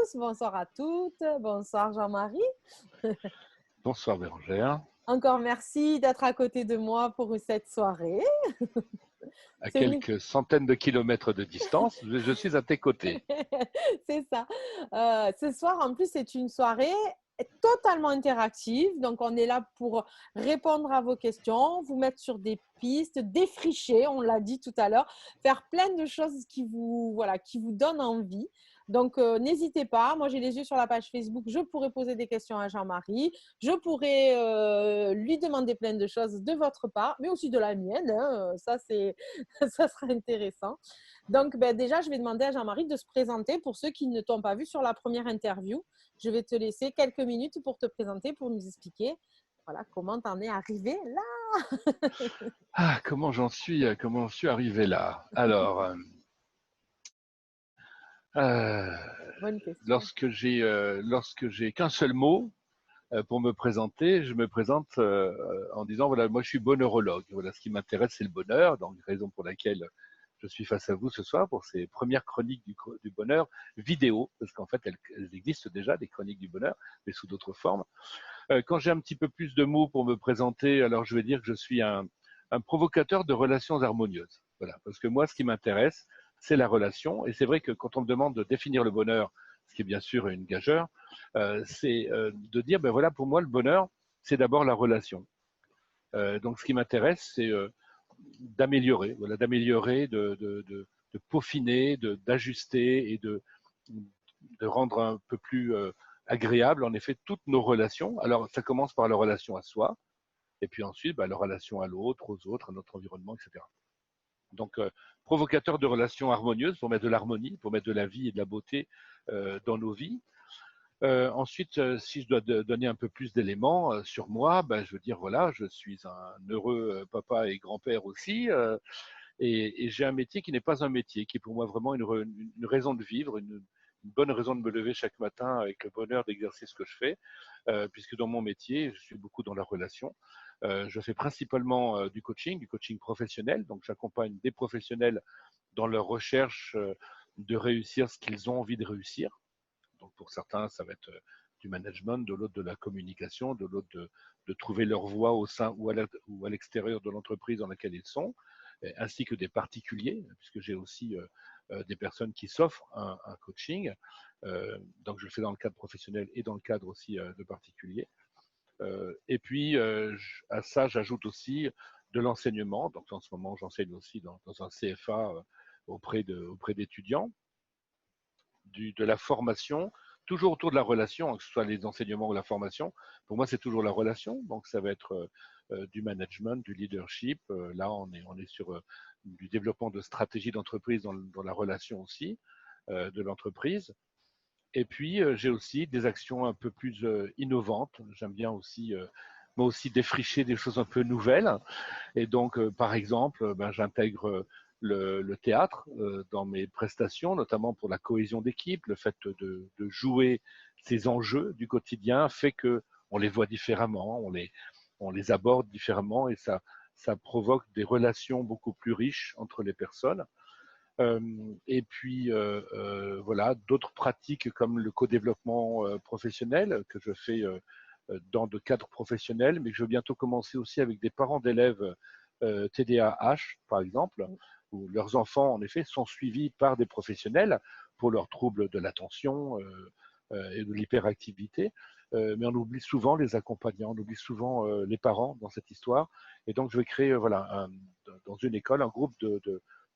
tous, bonsoir à toutes, bonsoir Jean-Marie. Bonsoir Bérangère. Encore merci d'être à côté de moi pour cette soirée. À C'est une... quelques centaines de kilomètres de distance, je suis à tes côtés. C'est ça. Ce soir, en plus, c'est une soirée totalement interactive. Donc, on est là pour répondre à vos questions, vous mettre sur des pistes, défricher, on l'a dit tout à l'heure, faire plein de choses qui vous donnent envie. Donc, n'hésitez pas. Moi, j'ai les yeux sur la page Facebook. Je pourrais poser des questions à Jean-Marie. Je pourrais lui demander plein de choses de votre part, mais aussi de la mienne. Hein. Ça sera intéressant. Donc, déjà, je vais demander à Jean-Marie de se présenter pour ceux qui ne t'ont pas vu sur la première interview. Je vais te laisser quelques minutes pour te présenter, pour nous expliquer comment tu en es arrivé là. Ah, comment j'en suis arrivé là? Alors, Bonne question. lorsque j'ai qu'un seul mot pour me présenter, je me présente en disant voilà, moi je suis bonheurologue. Voilà, ce qui m'intéresse, c'est le bonheur. Donc, raison pour laquelle je suis face à vous ce soir pour ces premières chroniques du bonheur vidéo, parce qu'en fait, elles existent déjà, des chroniques du bonheur, mais sous d'autres formes. Quand j'ai un petit peu plus de mots pour me présenter, alors je vais dire que je suis un provocateur de relations harmonieuses. Voilà, parce que moi, ce qui m'intéresse, c'est la relation. Et c'est vrai que quand on me demande de définir le bonheur, ce qui est bien sûr une gageure, c'est de dire, ben voilà, pour moi, le bonheur, c'est d'abord la relation. Donc, ce qui m'intéresse, c'est d'améliorer, voilà, d'améliorer, de peaufiner, d'ajuster et de rendre un peu plus agréable, en effet, toutes nos relations. Alors, ça commence par la relation à soi, et puis ensuite, la relation à l'autre, aux autres, à notre environnement, etc. Donc, provocateur de relations harmonieuses pour mettre de l'harmonie, pour mettre de la vie et de la beauté dans nos vies. Ensuite, si je dois donner un peu plus d'éléments sur moi, je veux dire, voilà, je suis un heureux papa et grand-père aussi, et j'ai un métier qui n'est pas un métier, qui est pour moi vraiment une raison de vivre, une bonne raison de me lever chaque matin avec le bonheur d'exercer ce que je fais, puisque dans mon métier, je suis beaucoup dans la relation. Je fais principalement du coaching professionnel, donc j'accompagne des professionnels dans leur recherche de réussir ce qu'ils ont envie de réussir. Donc pour certains, ça va être du management, de l'autre de la communication, de l'autre de trouver leur voie au sein ou à l'extérieur de l'entreprise dans laquelle ils sont, ainsi que des particuliers, puisque j'ai aussi des personnes qui s'offrent un coaching. Donc je le fais dans le cadre professionnel et dans le cadre aussi de particuliers. Et puis à ça, j'ajoute aussi de l'enseignement. Donc en ce moment, j'enseigne aussi dans un CFA auprès d'étudiants, de la formation, toujours autour de la relation, que ce soit les enseignements ou la formation. Pour moi, c'est toujours la relation. Donc, ça va être du management, du leadership. Là, on est sur du développement de stratégie d'entreprise dans la relation aussi de l'entreprise. Et puis, j'ai aussi des actions un peu plus innovantes. J'aime bien aussi, moi aussi, défricher des choses un peu nouvelles. Et donc, par exemple, j'intègre le théâtre dans mes prestations, notamment pour la cohésion d'équipe. Le fait de jouer ces enjeux du quotidien fait que on les voit différemment, on les aborde différemment, et ça provoque des relations beaucoup plus riches entre les personnes. Et puis, voilà, d'autres pratiques comme le co-développement professionnel que je fais dans de cadres professionnels, mais que je vais bientôt commencer aussi avec des parents d'élèves TDAH, par exemple, où leurs enfants, en effet, sont suivis par des professionnels pour leurs troubles de l'attention et de l'hyperactivité. Mais on oublie souvent les accompagnants, on oublie souvent les parents dans cette histoire. Et donc, je vais créer, voilà, dans une école, un groupe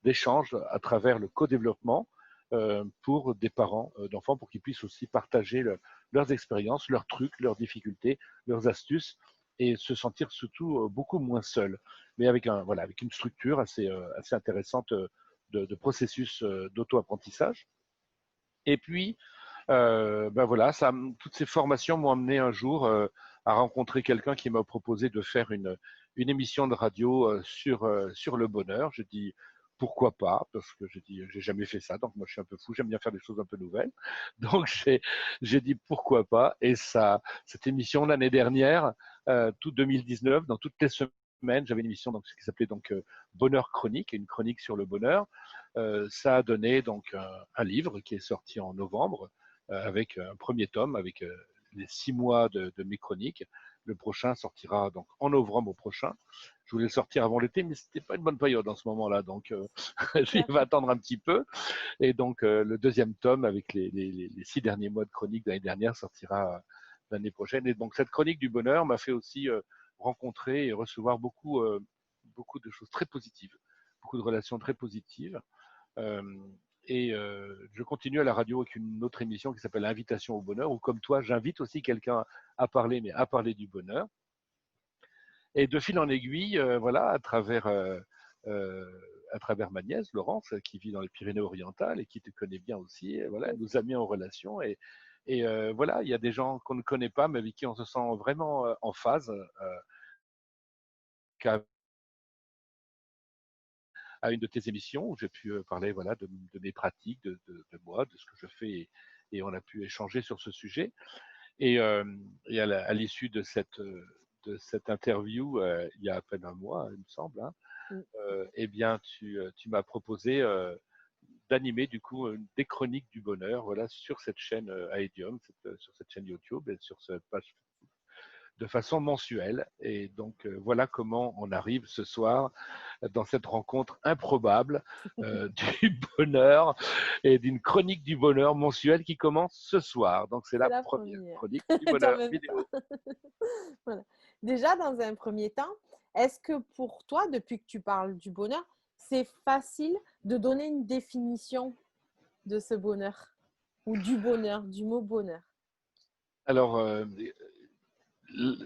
d'échange à travers le co-développement pour des parents d'enfants, pour qu'ils puissent aussi partager leurs expériences, leurs trucs, leurs difficultés, leurs astuces, et se sentir surtout beaucoup moins seuls, mais avec une structure assez intéressante de processus d'auto-apprentissage. Et puis, voilà, toutes ces formations m'ont amené un jour à rencontrer quelqu'un qui m'a proposé de faire une émission de radio sur le bonheur. J'ai dit pourquoi pas, parce que j'ai jamais fait ça, donc moi je suis un peu fou, j'aime bien faire des choses un peu nouvelles. Donc j'ai dit pourquoi pas, et cette émission l'année dernière, tout 2019, dans toutes les semaines, j'avais une émission donc qui s'appelait donc Bonheur chronique, une chronique sur le bonheur. Ça a donné donc un livre qui est sorti en novembre, avec un premier tome, avec les 6 mois de mes chroniques. Le prochain sortira donc en novembre prochain. Je voulais le sortir avant l'été, mais c'était pas une bonne période en ce moment-là, donc je vais attendre un petit peu. Et donc le deuxième tome avec les 6 derniers mois de chronique d'année dernière sortira l'année prochaine. Et donc cette chronique du bonheur m'a fait aussi rencontrer et recevoir beaucoup de choses très positives, beaucoup de relations très positives. Euh, je continue à la radio avec une autre émission qui s'appelle Invitation au bonheur, où comme toi, j'invite aussi quelqu'un à parler, mais à parler du bonheur. Et de fil en aiguille, voilà, à travers ma nièce, Laurence, qui vit dans les Pyrénées-Orientales et qui te connaît bien aussi, et voilà, elle nous a mis en relation. Et voilà, il y a des gens qu'on ne connaît pas, mais avec qui on se sent vraiment en phase. À une de tes émissions où j'ai pu parler voilà, de mes pratiques, de moi, de ce que je fais, et on a pu échanger sur ce sujet. Et à l'issue de cette interview, il y a à peine un mois, il me semble, hein, eh bien, tu m'as proposé d'animer du coup des chroniques du bonheur, voilà, sur cette chaîne Aedium, sur cette chaîne YouTube et sur cette page de façon mensuelle. Et donc, voilà comment on arrive ce soir dans cette rencontre improbable du bonheur et d'une chronique du bonheur mensuelle qui commence ce soir. Donc, c'est C'est la la première première. chronique du Tu en bonheur même vidéo. temps. Voilà. Déjà, dans un premier temps, est-ce que pour toi, depuis que tu parles du bonheur, c'est facile de donner une définition de ce bonheur ou du bonheur, du mot bonheur? Alors,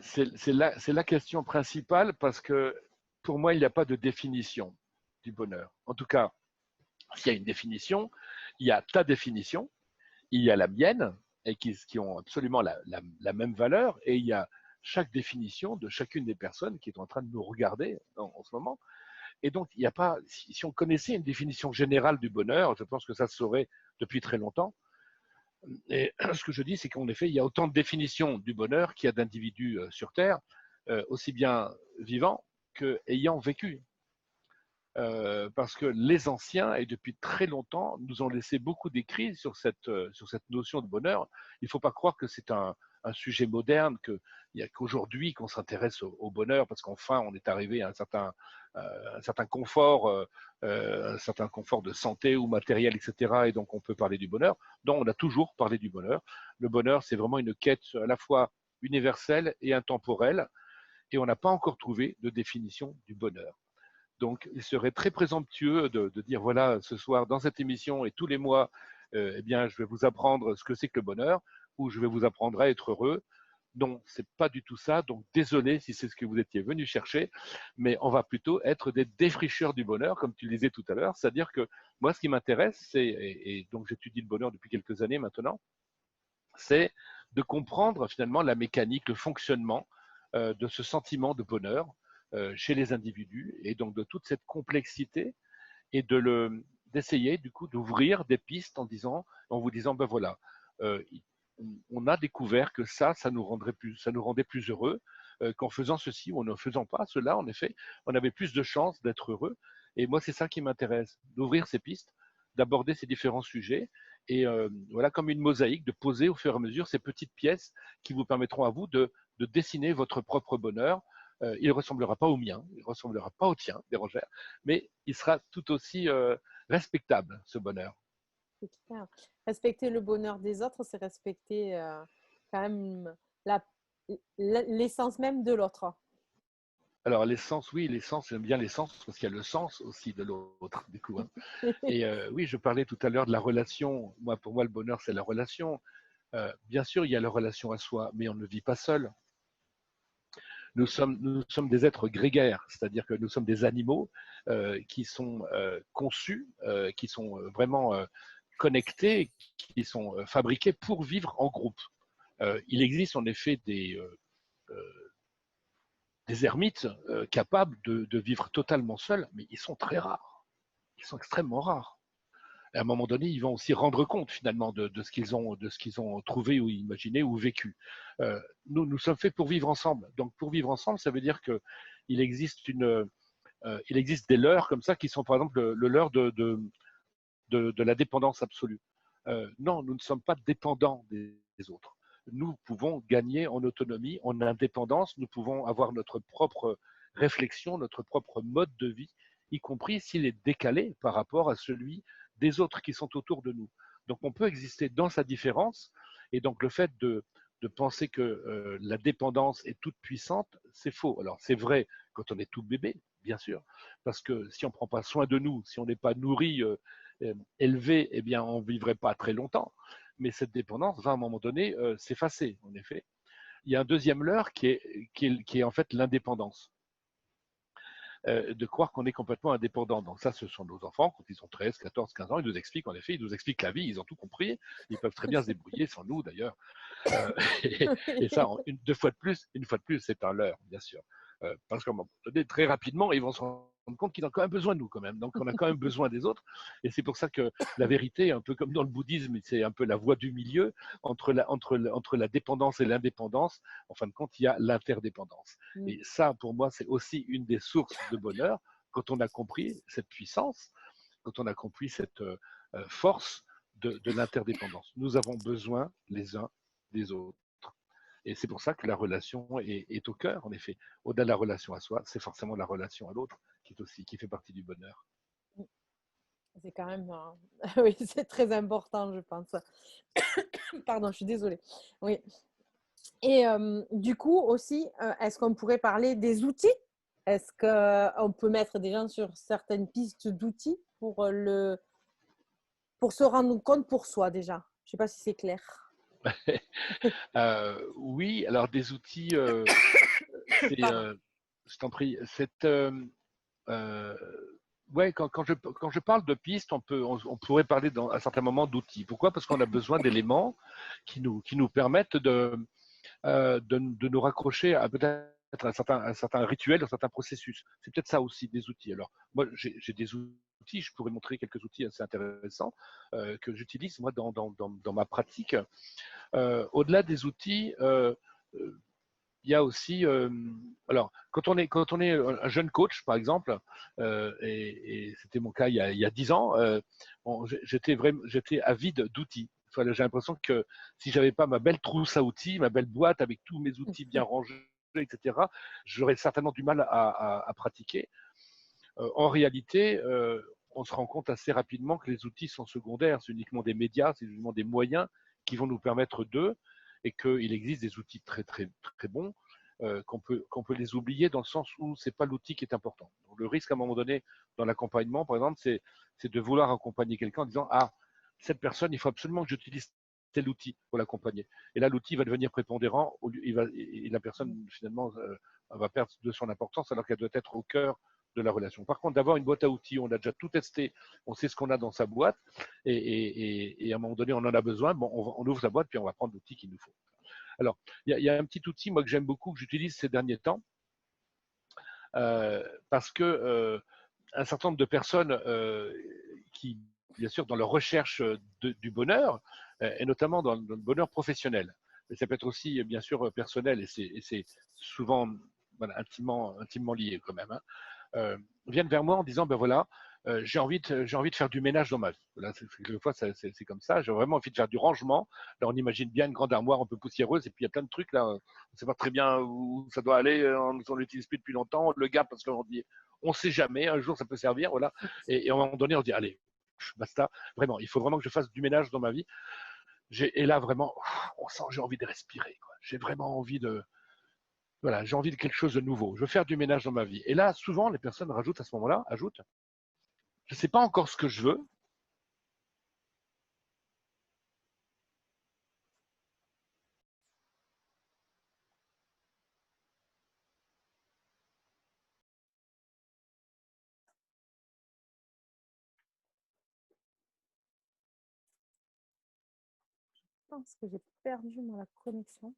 c'est la question principale parce que pour moi, il n'y a pas de définition du bonheur. En tout cas, s'il y a une définition, il y a ta définition, il y a la mienne, et qui ont absolument la même valeur, et il y a chaque définition de chacune des personnes qui est en train de nous regarder en ce moment. Et donc, il n'y a pas, si on connaissait une définition générale du bonheur, je pense que ça se saurait depuis très longtemps. Et ce que je dis, c'est qu'en effet, il y a autant de définitions du bonheur qu'il y a d'individus sur Terre, aussi bien vivants qu'ayant vécu. Parce que les anciens, et depuis très longtemps, nous ont laissé beaucoup d'écrits sur cette notion de bonheur. Il ne faut pas croire que c'est un sujet moderne, qu'il n'y a qu'aujourd'hui qu'on s'intéresse au bonheur, parce qu'enfin, on est arrivé à un certain confort de santé ou matériel, etc. Et donc, on peut parler du bonheur. Donc, on a toujours parlé du bonheur. Le bonheur, c'est vraiment une quête à la fois universelle et intemporelle, et on n'a pas encore trouvé de définition du bonheur. Donc, il serait très présomptueux de dire, voilà, ce soir, dans cette émission et tous les mois, eh bien, je vais vous apprendre ce que c'est que le bonheur, ou je vais vous apprendre à être heureux. Non, c'est pas du tout ça. Donc, désolé si c'est ce que vous étiez venu chercher, mais on va plutôt être des défricheurs du bonheur, comme tu le disais tout à l'heure. C'est-à-dire que moi, ce qui m'intéresse, et donc j'étudie le bonheur depuis quelques années maintenant, c'est de comprendre finalement la mécanique, le fonctionnement de ce sentiment de bonheur chez les individus, et donc de toute cette complexité, et d'essayer du coup d'ouvrir des pistes en vous disant ben voilà, euh, on a découvert que ça nous rendait plus heureux, qu'en faisant ceci ou en ne faisant pas cela, en effet, on avait plus de chances d'être heureux. Et moi, c'est ça qui m'intéresse, d'ouvrir ces pistes, d'aborder ces différents sujets, et voilà, comme une mosaïque, de poser au fur et à mesure ces petites pièces qui vous permettront à vous de dessiner votre propre bonheur. Il ne ressemblera pas au mien, il ne ressemblera pas au tien, Bérangère, mais il sera tout aussi respectable, ce bonheur. C'est clair. Respecter le bonheur des autres, c'est respecter quand même la- l'essence même de l'autre. Alors l'essence, oui, l'essence, j'aime bien l'essence parce qu'il y a le sens aussi de l'autre, du coup. Hein. Et oui, je parlais tout à l'heure de la relation. Moi, pour moi, le bonheur, c'est la relation. Bien sûr, il y a la relation à soi, mais on ne vit pas seul. Nous sommes des êtres grégaires, c'est-à-dire que nous sommes des animaux qui sont conçus, qui sont vraiment connectés, qui sont fabriqués pour vivre en groupe. Il existe en effet des ermites capables de vivre totalement seuls, mais ils sont très rares. Ils sont extrêmement rares. Et à un moment donné, ils vont aussi rendre compte finalement de ce qu'ils ont trouvé ou imaginé ou vécu. Nous sommes faits pour vivre ensemble. Donc pour vivre ensemble, ça veut dire que il existe il existe des leurres comme ça qui sont par exemple le leurre de la dépendance absolue. Non, nous ne sommes pas dépendants des autres. Nous pouvons gagner en autonomie, en indépendance, nous pouvons avoir notre propre réflexion, notre propre mode de vie, y compris s'il est décalé par rapport à celui des autres qui sont autour de nous. Donc on peut exister dans sa différence, et donc le fait de penser que la dépendance est toute puissante, c'est faux. Alors c'est vrai quand on est tout bébé, bien sûr, parce que si on ne prend pas soin de nous, si on n'est pas nourri, élevé, eh bien on ne vivrait pas très longtemps. Mais cette dépendance va à un moment donné s'effacer, en effet. Il y a un deuxième leurre qui est en fait l'indépendance. De croire qu'on est complètement indépendant. Donc ça, ce sont nos enfants, quand ils ont 13, 14, 15 ans, ils nous expliquent, en effet, ils nous expliquent la vie, ils ont tout compris, ils peuvent très bien se débrouiller sans nous d'ailleurs. Et ça, une fois de plus, c'est un leurre, bien sûr. Parce qu'à un moment donné, très rapidement, ils vont se rendre compte qu'ils ont quand même besoin de nous, quand même. Donc, on a quand même besoin des autres. Et c'est pour ça que la vérité, un peu comme dans le bouddhisme, c'est un peu la voie du milieu entre la dépendance et l'indépendance. En fin de compte, il y a l'interdépendance. Et ça, pour moi, c'est aussi une des sources de bonheur quand on a compris cette puissance, quand on a compris cette force de l'interdépendance. Nous avons besoin les uns des autres. Et c'est pour ça que la relation est au cœur, en effet. Au-delà de la relation à soi, c'est forcément la relation à l'autre qui fait partie du bonheur. C'est quand même, oui, c'est très important, je pense. Pardon, je suis désolée. Oui. Et du coup aussi, est-ce qu'on pourrait parler des outils? Est-ce qu'on peut mettre des gens sur certaines pistes d'outils pour se rendre compte pour soi déjà? Je ne sais pas si c'est clair. Oui, alors des outils, je t'en prie, ouais, quand je parle de pistes, on pourrait parler à certains moments d'outils. Pourquoi? Parce qu'on a besoin d'éléments qui nous permettent de nous raccrocher à peut-être un certain rituel, un certain processus. C'est peut-être ça aussi, des outils. Alors, moi, j'ai des outils, je pourrais montrer quelques outils assez intéressants que j'utilise moi dans ma pratique. Au-delà des outils, il y a aussi, alors quand on est un jeune coach par exemple, et c'était mon cas il y a 10 ans, j'étais avide d'outils. Enfin, j'ai l'impression que si j'avais pas ma belle trousse à outils, ma belle boîte avec tous mes outils bien rangés, etc., j'aurais certainement du mal à pratiquer. En réalité, on se rend compte assez rapidement que les outils sont secondaires, c'est uniquement des médias, c'est uniquement des moyens qui vont nous permettre d'eux, et qu'il existe des outils très très très bons qu'on peut les oublier dans le sens où c'est pas l'outil qui est important. Donc, le risque à un moment donné dans l'accompagnement, par exemple, c'est de vouloir accompagner quelqu'un en disant ah, cette personne, il faut absolument que j'utilise tel outil pour l'accompagner. Et là, l'outil va devenir prépondérant, et la personne finalement va perdre de son importance alors qu'elle doit être au cœur de la relation. Par contre, d'avoir une boîte à outils, on a déjà tout testé, on sait ce qu'on a dans sa boîte, et à un moment donné, on en a besoin, bon, on ouvre sa boîte, puis on va prendre l'outil qu'il nous faut. Alors, il y a un petit outil, moi, que j'aime beaucoup, que j'utilise ces derniers temps, parce que un certain nombre de personnes qui, bien sûr, dans leur recherche du bonheur, et notamment dans le bonheur professionnel, mais ça peut être aussi, bien sûr, personnel, et c'est souvent voilà, intimement lié quand même, hein, viennent vers moi en disant, ben voilà, j'ai envie de faire du ménage dans ma vie. Voilà, quelquefois, c'est comme ça. J'ai vraiment envie de faire du rangement. Là, on imagine bien une grande armoire un peu poussiéreuse, et puis il y a plein de trucs là. On ne sait pas très bien où ça doit aller. On l'utilise plus depuis longtemps. On le garde parce qu'on dit, on ne sait jamais. Un jour, ça peut servir. Voilà. Et à un moment donné, on se dit, allez, basta. Vraiment, il faut vraiment que je fasse du ménage dans ma vie. Et là, vraiment, on sent, j'ai envie de respirer. J'ai vraiment envie de, voilà, j'ai envie de quelque chose de nouveau. Je veux faire du ménage dans ma vie. Et là, souvent, les personnes rajoutent à ce moment-là, je ne sais pas encore ce que je veux. Je pense que j'ai perdu la connexion.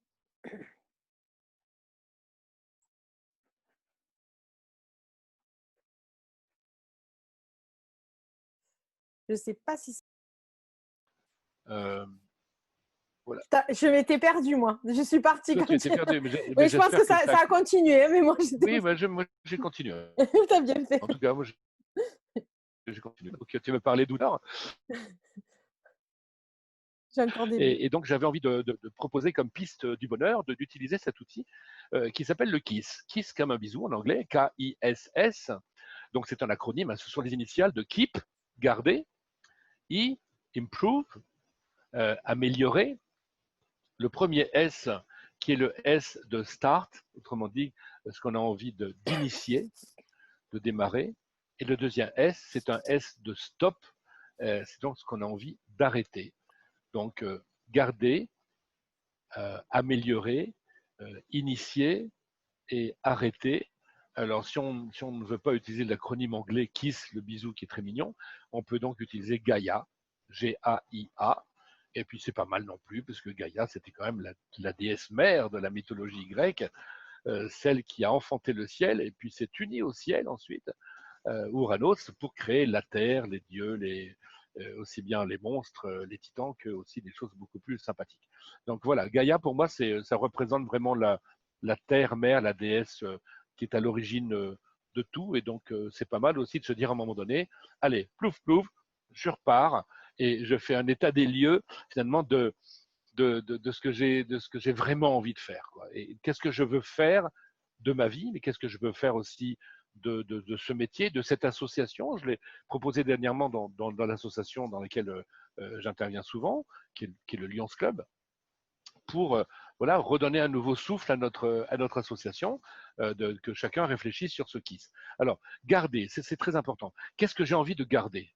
Je ne sais pas si... Voilà. Je m'étais perdue, moi. Je suis partie. Toi, tu étais perdu, oui, je pense que ça a continué, mais moi, oui, moi, j'ai continué. Tu as bien fait. En tout cas, moi, j'ai continué. Donc, tu me parlais d'où J'ai encore des vies. Et donc, j'avais envie de proposer comme piste du bonheur d'utiliser cet outil qui s'appelle le KISS. KISS comme un bisou en anglais, K-I-S-S. Donc, c'est un acronyme, hein, ce sont les initiales de Keep, garder, I, improve, améliorer. Le premier S, qui est le S de start, autrement dit, ce qu'on a envie d'initier, de démarrer. Et le deuxième S, c'est un S de stop, c'est donc ce qu'on a envie d'arrêter. Donc, garder, améliorer, initier et arrêter. Alors, si on ne veut pas utiliser l'acronyme anglais KISS, le bisou qui est très mignon, on peut donc utiliser Gaïa, G-A-I-A. Et puis, c'est pas mal non plus, parce que Gaïa, c'était quand même la déesse mère de la mythologie grecque, celle qui a enfanté le ciel et puis s'est unie au ciel ensuite, Ouranos, pour créer la terre, les dieux, aussi bien les monstres, les titans, que aussi des choses beaucoup plus sympathiques. Donc voilà, Gaïa, pour moi, ça représente vraiment la terre-mère, la déesse qui est à l'origine de tout. Et donc, c'est pas mal aussi de se dire à un moment donné, allez, plouf, plouf, je repars et je fais un état des lieux, finalement, de ce que j'ai vraiment envie de faire, quoi. Et qu'est-ce que je veux faire de ma vie, mais qu'est-ce que je veux faire aussi de ce métier, de cette association. Je l'ai proposé dernièrement dans l'association dans laquelle j'interviens souvent, qui est le Lions Club, pour voilà, redonner un nouveau souffle à notre association, que chacun réfléchisse sur ce KISS. Alors, garder, c'est très important. Qu'est-ce que j'ai envie de garder?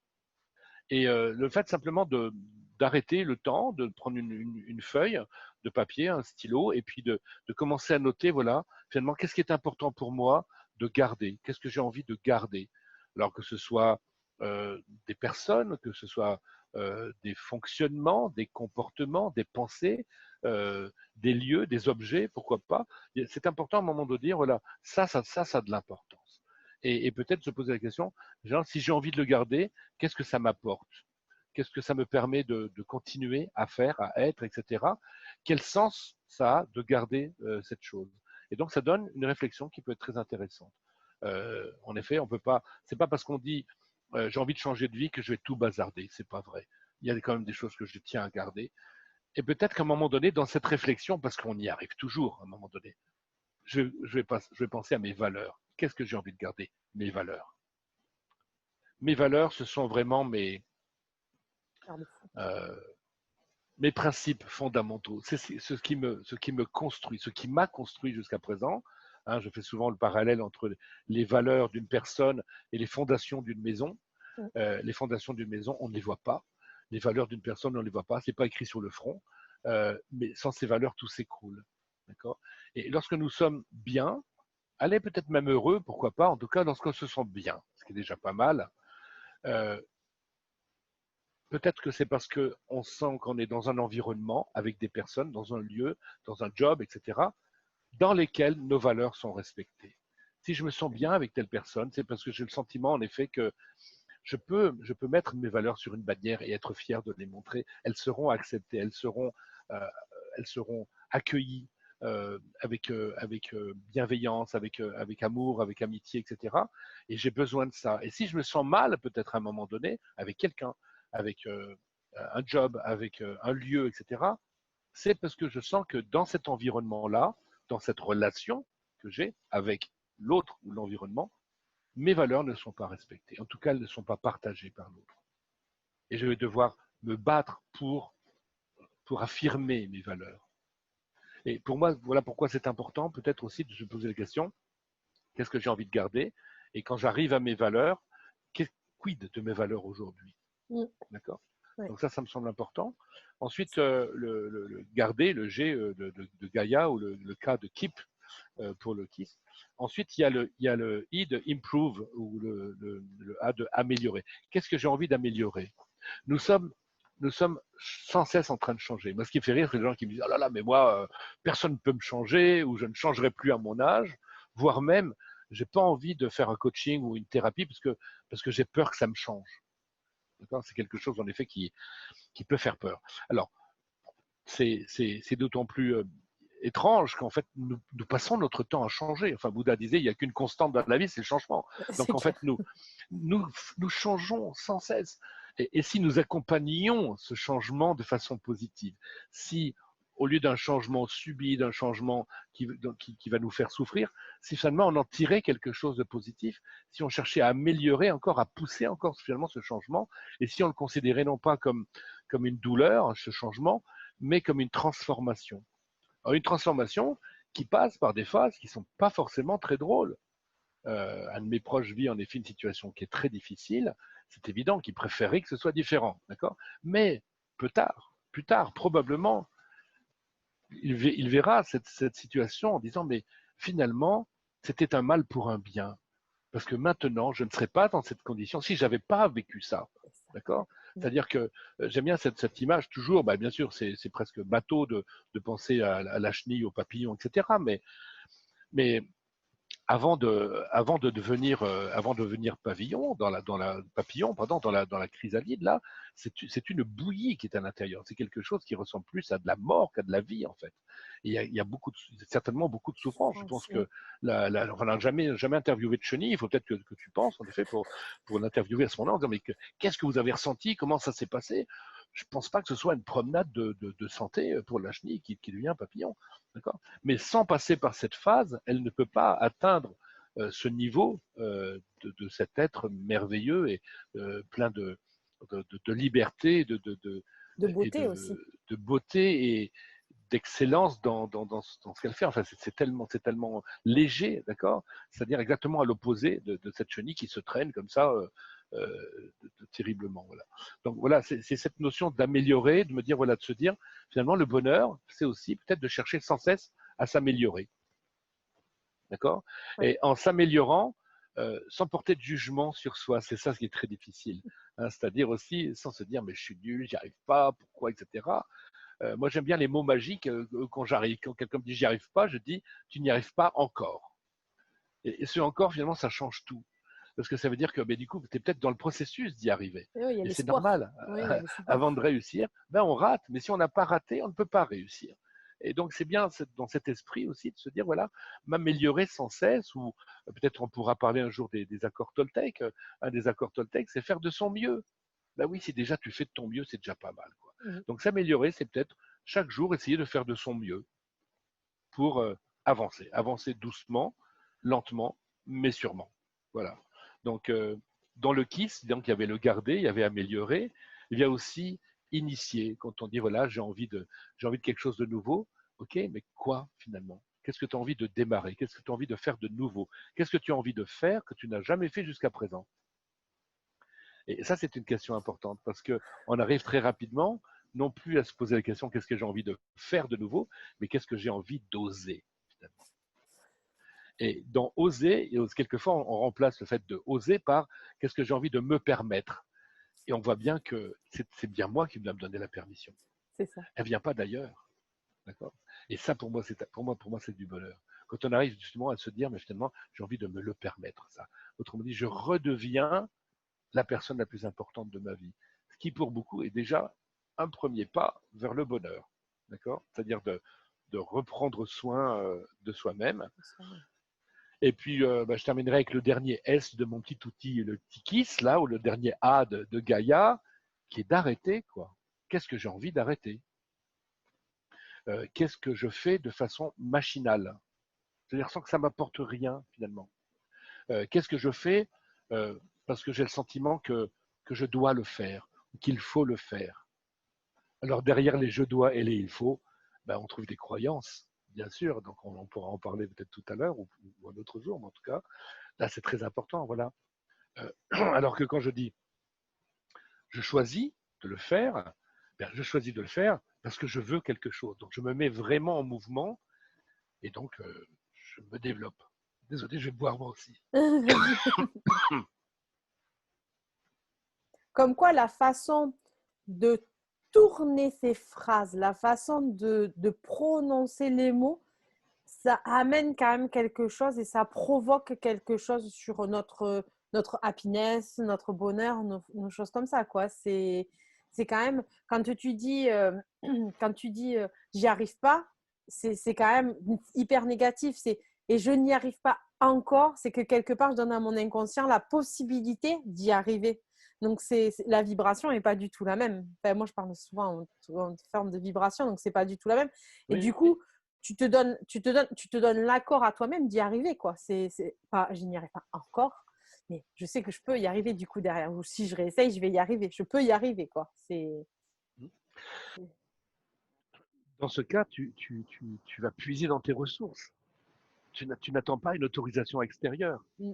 Et le fait simplement d'arrêter le temps, de prendre une feuille de papier, un stylo, et puis de commencer à noter, voilà, finalement, qu'est-ce qui est important pour moi de garder? Qu'est-ce que j'ai envie de garder? Alors que ce soit des personnes, que ce soit des fonctionnements, des comportements, des pensées, des lieux, des objets, pourquoi pas. C'est important à un moment de dire, voilà, ça a de l'importance. Et peut-être se poser la question, genre, si j'ai envie de le garder, qu'est-ce que ça m'apporte? Qu'est-ce que ça me permet de continuer à faire, à être, etc. Quel sens ça a de garder cette chose? Et donc, ça donne une réflexion qui peut être très intéressante. En effet, on peut pas. C'est pas parce qu'on dit j'ai envie de changer de vie que je vais tout bazarder. C'est pas vrai. Il y a quand même des choses que je tiens à garder. Et peut-être qu'à un moment donné, dans cette réflexion, parce qu'on y arrive toujours à un moment donné, je vais penser à mes valeurs. Qu'est-ce que j'ai envie de garder? Mes valeurs. Mes valeurs, ce sont vraiment euh, mes principes fondamentaux. C'est ce qui me construit, ce qui m'a construit jusqu'à présent. Hein, je fais souvent le parallèle entre les valeurs d'une personne et les fondations d'une maison. Les fondations d'une maison, on ne les voit pas. Les valeurs d'une personne, on ne les voit pas. C'est pas écrit sur le front. Mais sans ces valeurs, tout s'écroule. D'accord? Et lorsque nous sommes bien, allez peut-être même heureux, pourquoi pas, en tout cas lorsqu'on se sent bien, ce qui est déjà pas mal, euh, peut-être que c'est parce qu'on sent qu'on est dans un environnement avec des personnes, dans un lieu, dans un job, etc., dans lesquels nos valeurs sont respectées. Si je me sens bien avec telle personne, c'est parce que j'ai le sentiment, en effet, que je peux mettre mes valeurs sur une bannière et être fier de les montrer. Elles seront acceptées, euh, elles seront accueillies avec bienveillance, avec amour, avec amitié, etc. Et j'ai besoin de ça. Et si je me sens mal, peut-être à un moment donné, avec quelqu'un, avec un job, avec un lieu, etc., c'est parce que je sens que dans cet environnement-là, dans cette relation que j'ai avec l'autre ou l'environnement, mes valeurs ne sont pas respectées. En tout cas, elles ne sont pas partagées par l'autre. Et je vais devoir me battre pour affirmer mes valeurs. Et pour moi, voilà pourquoi c'est important, peut-être aussi, de se poser la question, qu'est-ce que j'ai envie de garder? Et quand j'arrive à mes valeurs, quid de mes valeurs aujourd'hui? D'accord? Ouais. Donc ça me semble important. Ensuite, le garder, le G de Gaïa, ou le K de keep pour le KISS. Ensuite, il y a le I de improve, ou le A de améliorer. Qu'est-ce que j'ai envie d'améliorer? Nous sommes sans cesse en train de changer. Moi, ce qui me fait rire, c'est les gens qui me disent, oh là là, mais moi, personne ne peut me changer, ou je ne changerai plus à mon âge, voire même, j'ai pas envie de faire un coaching ou une thérapie parce que j'ai peur que ça me change. C'est quelque chose, en effet, qui peut faire peur. Alors, c'est d'autant plus étrange qu'en fait, nous passons notre temps à changer. Enfin, Bouddha disait, il n'y a qu'une constante dans la vie, c'est le changement. Donc, en fait, nous changeons sans cesse. Et si nous accompagnions ce changement de façon positive, si au lieu d'un changement subi, d'un changement qui va nous faire souffrir, si finalement on en tirait quelque chose de positif, si on cherchait à améliorer encore, à pousser encore finalement ce changement, et si on le considérait non pas comme une douleur, ce changement, mais comme une transformation. Alors, une transformation qui passe par des phases qui ne sont pas forcément très drôles. Un de mes proches vit en effet une situation qui est très difficile. C'est évident qu'il préférait que ce soit différent, d'accord. Mais plus tard, probablement, il verra cette situation en disant, mais finalement, c'était un mal pour un bien. Parce que maintenant, je ne serais pas dans cette condition si je n'avais pas vécu ça. D'accord. C'est-à-dire que j'aime bien cette image toujours, bien sûr, c'est presque bateau de penser à la chenille, au papillon, etc. Mais avant de devenir pavillon, papillon, pardon, dans la chrysalide, là, c'est une bouillie qui est à l'intérieur. C'est quelque chose qui ressemble plus à de la mort qu'à de la vie, en fait. Et il y a certainement beaucoup de souffrance. Je pense que on n'a jamais interviewé de chenille. Il faut peut-être que tu penses, en effet, pour l'interviewer à ce moment-là, en disant, mais qu'est-ce que vous avez ressenti? Comment ça s'est passé? Je ne pense pas que ce soit une promenade de santé pour la chenille qui devient papillon. D'accord. Mais sans passer par cette phase, elle ne peut pas atteindre ce niveau de cet être merveilleux et plein de liberté, De beauté aussi. de beauté et d'excellence dans ce qu'elle fait. Enfin, c'est tellement léger, d'accord. C'est-à-dire exactement à l'opposé de cette chenille qui se traîne comme ça terriblement. Voilà. Donc voilà, c'est cette notion d'améliorer, de me dire, voilà, de se dire, finalement, le bonheur, c'est aussi peut-être de chercher sans cesse à s'améliorer. D'accord. Oui. Et en s'améliorant, sans porter de jugement sur soi, c'est ça ce qui est très difficile. Hein, c'est-à-dire aussi sans se dire, mais je suis nul, j'y arrive pas, pourquoi, etc. Moi, j'aime bien les mots magiques. Quand quelqu'un me dit j'y arrive pas, je dis tu n'y arrives pas encore. Et ce encore, finalement, ça change tout. Parce que ça veut dire que du coup, tu es peut-être dans le processus d'y arriver. Oui, il y a Et c'est l'espoir. normal. Oui, il y a l'espoir. Avant de réussir, on rate. Mais si on n'a pas raté, on ne peut pas réussir. Et donc, c'est bien dans cet esprit aussi de se dire, voilà, m'améliorer sans cesse, ou peut-être on pourra parler un jour des accords Toltec. Un des accords Toltec, c'est faire de son mieux. Oui, si déjà tu fais de ton mieux, c'est déjà pas mal, quoi. Donc, s'améliorer, c'est peut-être chaque jour essayer de faire de son mieux pour avancer doucement, lentement, mais sûrement. Voilà. Donc, dans le KISS, donc, il y avait le garder, il y avait améliorer, il y a aussi initier. Quand on dit, voilà, j'ai envie de quelque chose de nouveau, ok, mais quoi finalement? Qu'est-ce que tu as envie de démarrer? Qu'est-ce que tu as envie de faire de nouveau? Qu'est-ce que tu as envie de faire que tu n'as jamais fait jusqu'à présent? Et ça, c'est une question importante parce qu'on arrive très rapidement, non plus à se poser la question qu'est-ce que j'ai envie de faire de nouveau, mais qu'est-ce que j'ai envie d'oser finalement. Et dans oser, quelquefois, on remplace le fait de oser par qu'est-ce que j'ai envie de me permettre. Et on voit bien que c'est bien moi qui dois me donner la permission. C'est ça. Elle ne vient pas d'ailleurs. D'accord. Et ça, pour moi, c'est du bonheur. Quand on arrive justement à se dire, mais finalement, j'ai envie de me le permettre, ça. Autrement dit, je redeviens la personne la plus importante de ma vie. Ce qui, pour beaucoup, est déjà un premier pas vers le bonheur. D'accord. C'est-à-dire de reprendre soin de soi-même. Et puis, je terminerai avec le dernier S de mon petit outil, le petit KISS, là, ou le dernier A de Gaïa, qui est d'arrêter, quoi. Qu'est-ce que j'ai envie d'arrêter? Qu'est-ce que je fais de façon machinale? C'est-à-dire sans que ça m'apporte rien, finalement. Qu'est-ce que je fais parce que j'ai le sentiment que je dois le faire, ou qu'il faut le faire? Alors, derrière les je dois et les il faut, on trouve des croyances, bien sûr. Donc, on pourra en parler peut-être tout à l'heure ou un autre jour, mais en tout cas, là, c'est très important, voilà. Alors que quand je dis je choisis de le faire, je choisis de le faire parce que je veux quelque chose. Donc je me mets vraiment en mouvement et donc je me développe. Désolé, je vais boire moi aussi. Comme quoi, la façon de tourner ces phrases, la façon de prononcer les mots, ça amène quand même quelque chose et ça provoque quelque chose sur notre happiness, notre bonheur, nos choses comme ça, quoi. C'est quand même, quand tu dis, j'y arrive pas, c'est quand même hyper négatif. Et je n'y arrive pas encore, c'est que quelque part, je donne à mon inconscient la possibilité d'y arriver. Donc, la vibration n'est pas du tout la même. Enfin, moi, je parle souvent en termes de vibration, donc c'est pas du tout la même. Et du coup, tu te donnes l'accord à toi-même d'y arriver, quoi. C'est pas, je n'y arrive pas encore, mais je sais que je peux y arriver du coup derrière. Ou si je réessaye, je vais y arriver. Je peux y arriver, quoi. Dans ce cas, tu vas puiser dans tes ressources. Tu n'attends pas une autorisation extérieure. Mm.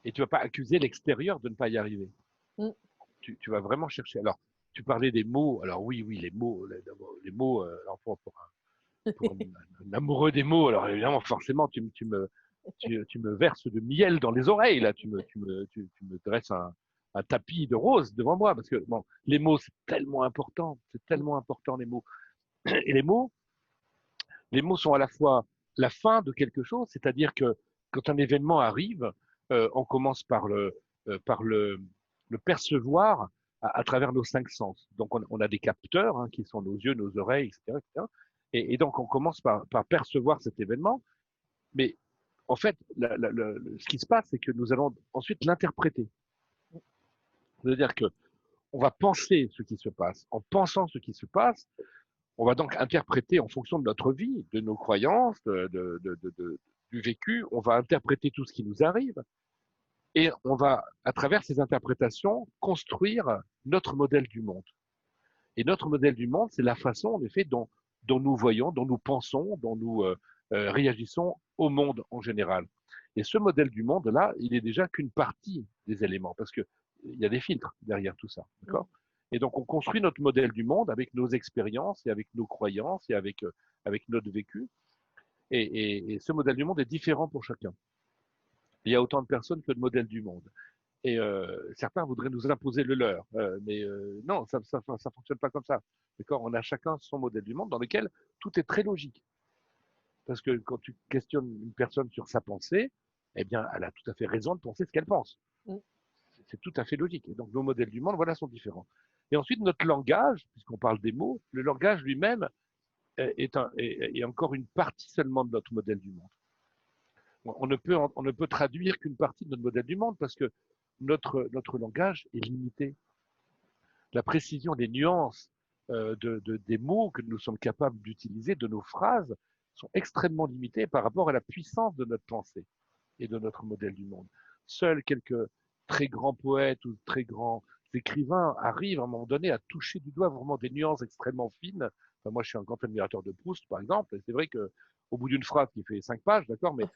Et tu ne vas pas accuser l'extérieur de ne pas y arriver. Mm. Tu vas vraiment chercher. Alors, tu parlais des mots. Alors oui, les mots alors pour un amoureux des mots, alors évidemment, forcément, tu me verses de miel dans les oreilles, là. Tu me dresses un tapis de rose devant moi. Parce que bon, les mots, c'est tellement important. C'est tellement important, les mots. Et les mots sont à la fois la fin de quelque chose, c'est-à-dire que quand un événement arrive, on commence par le percevoir à travers nos cinq sens. Donc on a des capteurs hein, qui sont nos yeux, nos oreilles, etc. etc. Et donc on commence par percevoir cet événement, mais en fait, ce qui se passe, c'est que nous allons ensuite l'interpréter. C'est-à-dire que on va penser ce qui se passe. En pensant ce qui se passe, on va donc interpréter en fonction de notre vie, de nos croyances, du vécu, on va interpréter tout ce qui nous arrive et on va, à travers ces interprétations, construire notre modèle du monde. Et notre modèle du monde, c'est la façon, en effet, dont nous voyons, dont nous pensons, dont nous réagissons au monde en général. Et ce modèle du monde-là, il est déjà qu'une partie des éléments, parce qu'il y a des filtres derrière tout ça. D'accord ? Et donc, on construit notre modèle du monde avec nos expériences et avec nos croyances et avec notre vécu. Et ce modèle du monde est différent pour chacun. Il y a autant de personnes que de modèles du monde. Et certains voudraient nous imposer le leur. Mais non, ça fonctionne pas comme ça. D'accord ? On a chacun son modèle du monde dans lequel tout est très logique. Parce que quand tu questionnes une personne sur sa pensée, eh bien, elle a tout à fait raison de penser ce qu'elle pense. C'est tout à fait logique. Et donc, nos modèles du monde, voilà, sont différents. Et ensuite, notre langage, puisqu'on parle des mots, le langage lui-même est encore une partie seulement de notre modèle du monde. On ne peut traduire qu'une partie de notre modèle du monde parce que notre langage est limité. La précision des nuances des mots que nous sommes capables d'utiliser, de nos phrases, sont extrêmement limitées par rapport à la puissance de notre pensée et de notre modèle du monde. Seuls quelques très grands poètes ou très grands écrivains arrivent à un moment donné à toucher du doigt vraiment des nuances extrêmement fines. Enfin, moi, je suis un grand admirateur de Proust, par exemple, et c'est vrai qu'au bout d'une phrase qui fait 5 pages, d'accord, mais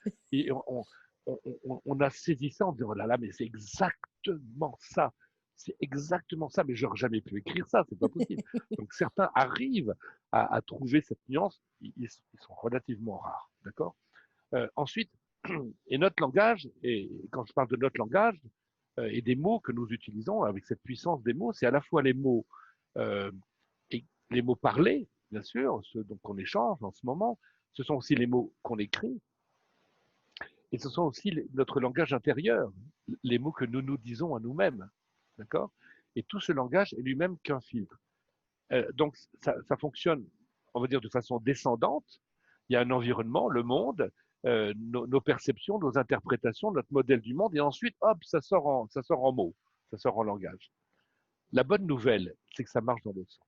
on a saisi ça en disant, oh là là, mais c'est exactement ça. C'est exactement ça, mais j'aurais jamais pu écrire ça, c'est pas possible. Donc certains arrivent à trouver cette nuance, ils sont relativement rares, d'accord. Ensuite, et notre langage, et quand je parle de notre langage et des mots que nous utilisons avec cette puissance des mots, c'est à la fois les mots euh, et les mots parlés, bien sûr, ceux dont on échange en ce moment, ce sont aussi les mots qu'on écrit, et ce sont aussi notre langage intérieur, les mots que nous nous disons à nous-mêmes, d'accord. Et tout ce langage est lui-même qu'un filtre. Donc ça fonctionne, on va dire, de façon descendante. Il y a un environnement, le monde, nos perceptions, nos interprétations, notre modèle du monde, et ensuite, hop, ça sort en mots, ça sort en langage. La bonne nouvelle, c'est que ça marche dans l'autre sens.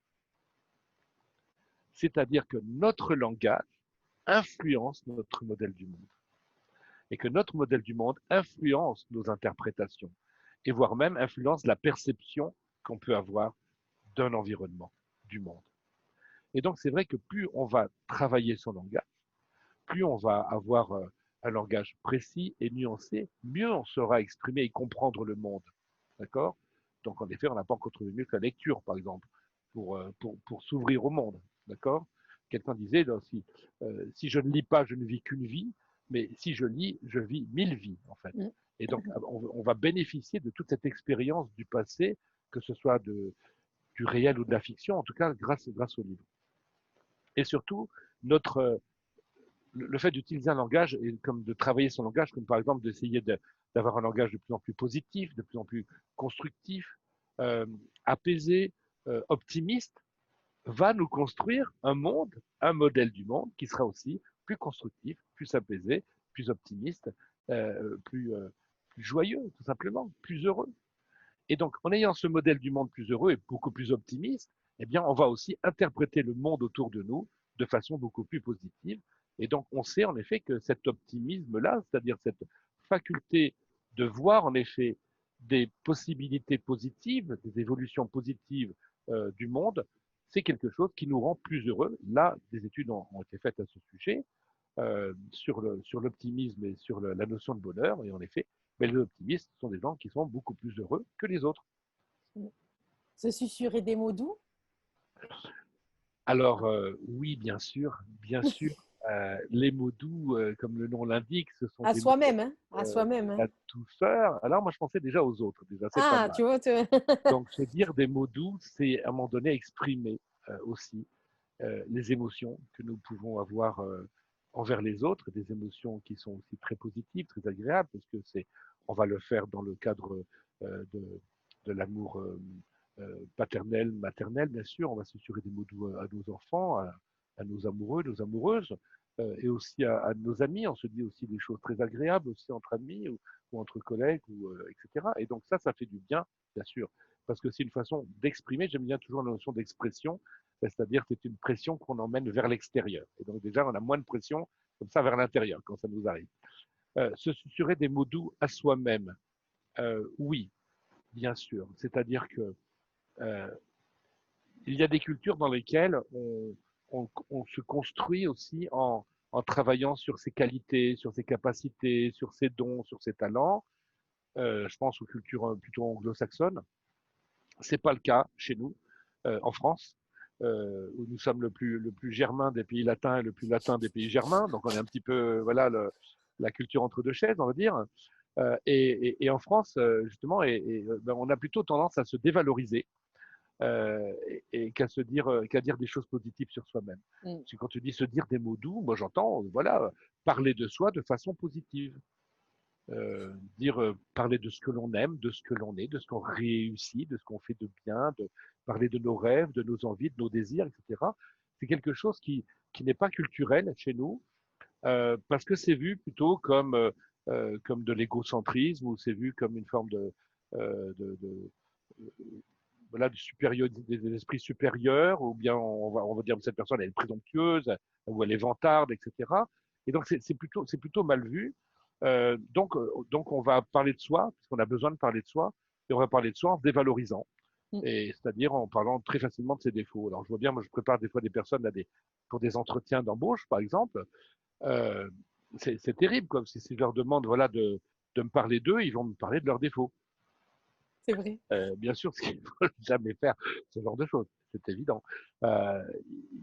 C'est-à-dire que notre langage influence notre modèle du monde. Et que notre modèle du monde influence nos interprétations, et voire même influence la perception qu'on peut avoir d'un environnement, du monde. Et donc, c'est vrai que plus on va travailler son langage, plus on va avoir un langage précis et nuancé, mieux on saura exprimer et comprendre le monde. D'accord? Donc, en effet, on n'a pas encore trouvé mieux que la lecture, par exemple, pour s'ouvrir au monde. D'accord? Quelqu'un disait, si je ne lis pas, je ne vis qu'une vie, mais si je lis, je vis 1000 vies, en fait. Et donc, on va bénéficier de toute cette expérience du passé, que ce soit du réel ou de la fiction, en tout cas grâce au livre. Et surtout, le fait d'utiliser un langage et comme de travailler son langage, comme par exemple d'essayer d'avoir un langage de plus en plus positif, de plus en plus constructif, apaisé, optimiste, va nous construire un monde, un modèle du monde qui sera aussi plus constructif, plus apaisé, plus optimiste, plus joyeux, tout simplement, plus heureux. Et donc, en ayant ce modèle du monde plus heureux et beaucoup plus optimiste, eh bien, on va aussi interpréter le monde autour de nous de façon beaucoup plus positive. Et donc, on sait en effet que cet optimisme-là, c'est-à-dire cette faculté de voir en effet des possibilités positives, des évolutions positives du monde, c'est quelque chose qui nous rend plus heureux. Là, des études ont été faites à ce sujet sur l'optimisme et sur la notion de bonheur. Et en effet, mais les optimistes sont des gens qui sont beaucoup plus heureux que les autres. Se susurrer des mots doux? Alors, oui, bien sûr. Les mots doux, comme le nom l'indique, ce sont À des mots soi-même, hein? À soi-même, hein? la douceur. Alors, moi, je pensais déjà aux autres, déjà, c'est pas Ah, mal. tu vois, Donc, se dire des mots doux, c'est à un moment donné exprimer aussi les émotions que nous pouvons avoir envers les autres, des émotions qui sont aussi très positives, très agréables, parce que on va le faire dans le cadre de l'amour paternel, maternel, bien sûr. On va susurrer des mots doux à nos enfants, à nos amoureux, nos amoureuses, et aussi à nos amis. On se dit aussi des choses très agréables aussi entre amis ou entre collègues, etc. Et donc ça fait du bien sûr, parce que c'est une façon d'exprimer. J'aime bien toujours la notion d'expression, c'est-à-dire que c'est une pression qu'on emmène vers l'extérieur. Et donc déjà, on a moins de pression comme ça vers l'intérieur quand ça nous arrive. Se susurrer des mots doux à soi-même, oui, bien sûr. C'est-à-dire que euh, il y a des cultures dans lesquelles on se construit aussi en travaillant sur ses qualités, sur ses capacités, sur ses dons, sur ses talents. Je pense aux cultures plutôt anglo-saxonnes. C'est pas le cas chez nous, en France, où nous sommes le plus germain des pays latins et le plus latin des pays germains. Donc on est un petit peu, voilà, la culture entre deux chaises, on va dire. Et en France, justement, ben, on a plutôt tendance à se dévaloriser et qu'à dire des choses positives sur soi-même. Mm. Parce que quand tu dis se dire des mots doux, moi j'entends, voilà, parler de soi de façon positive. Parler de ce que l'on aime, de ce que l'on est, de ce qu'on réussit, de ce qu'on fait de bien, de parler de nos rêves, de nos envies, de nos désirs, etc. C'est quelque chose qui n'est pas culturel chez nous, parce que c'est vu plutôt comme de l'égocentrisme ou c'est vu comme une forme de voilà, des esprits supérieurs, ou bien on va dire que cette personne elle est présomptueuse, ou elle est vantarde, etc. Et donc c'est plutôt mal vu. Donc on va parler de soi, puisqu'on a besoin de parler de soi, et on va parler de soi en se dévalorisant, Mm. et c'est-à-dire en parlant très facilement de ses défauts. Alors je vois bien, moi je prépare des fois des personnes pour des entretiens d'embauche, par exemple. Euh, c'est terrible, quoi. Si je leur demande voilà, de me parler d'eux, ils vont me parler de leurs défauts. C'est vrai. Bien sûr, ce qu'il ne faut jamais faire, ce genre de choses, c'est évident. Euh,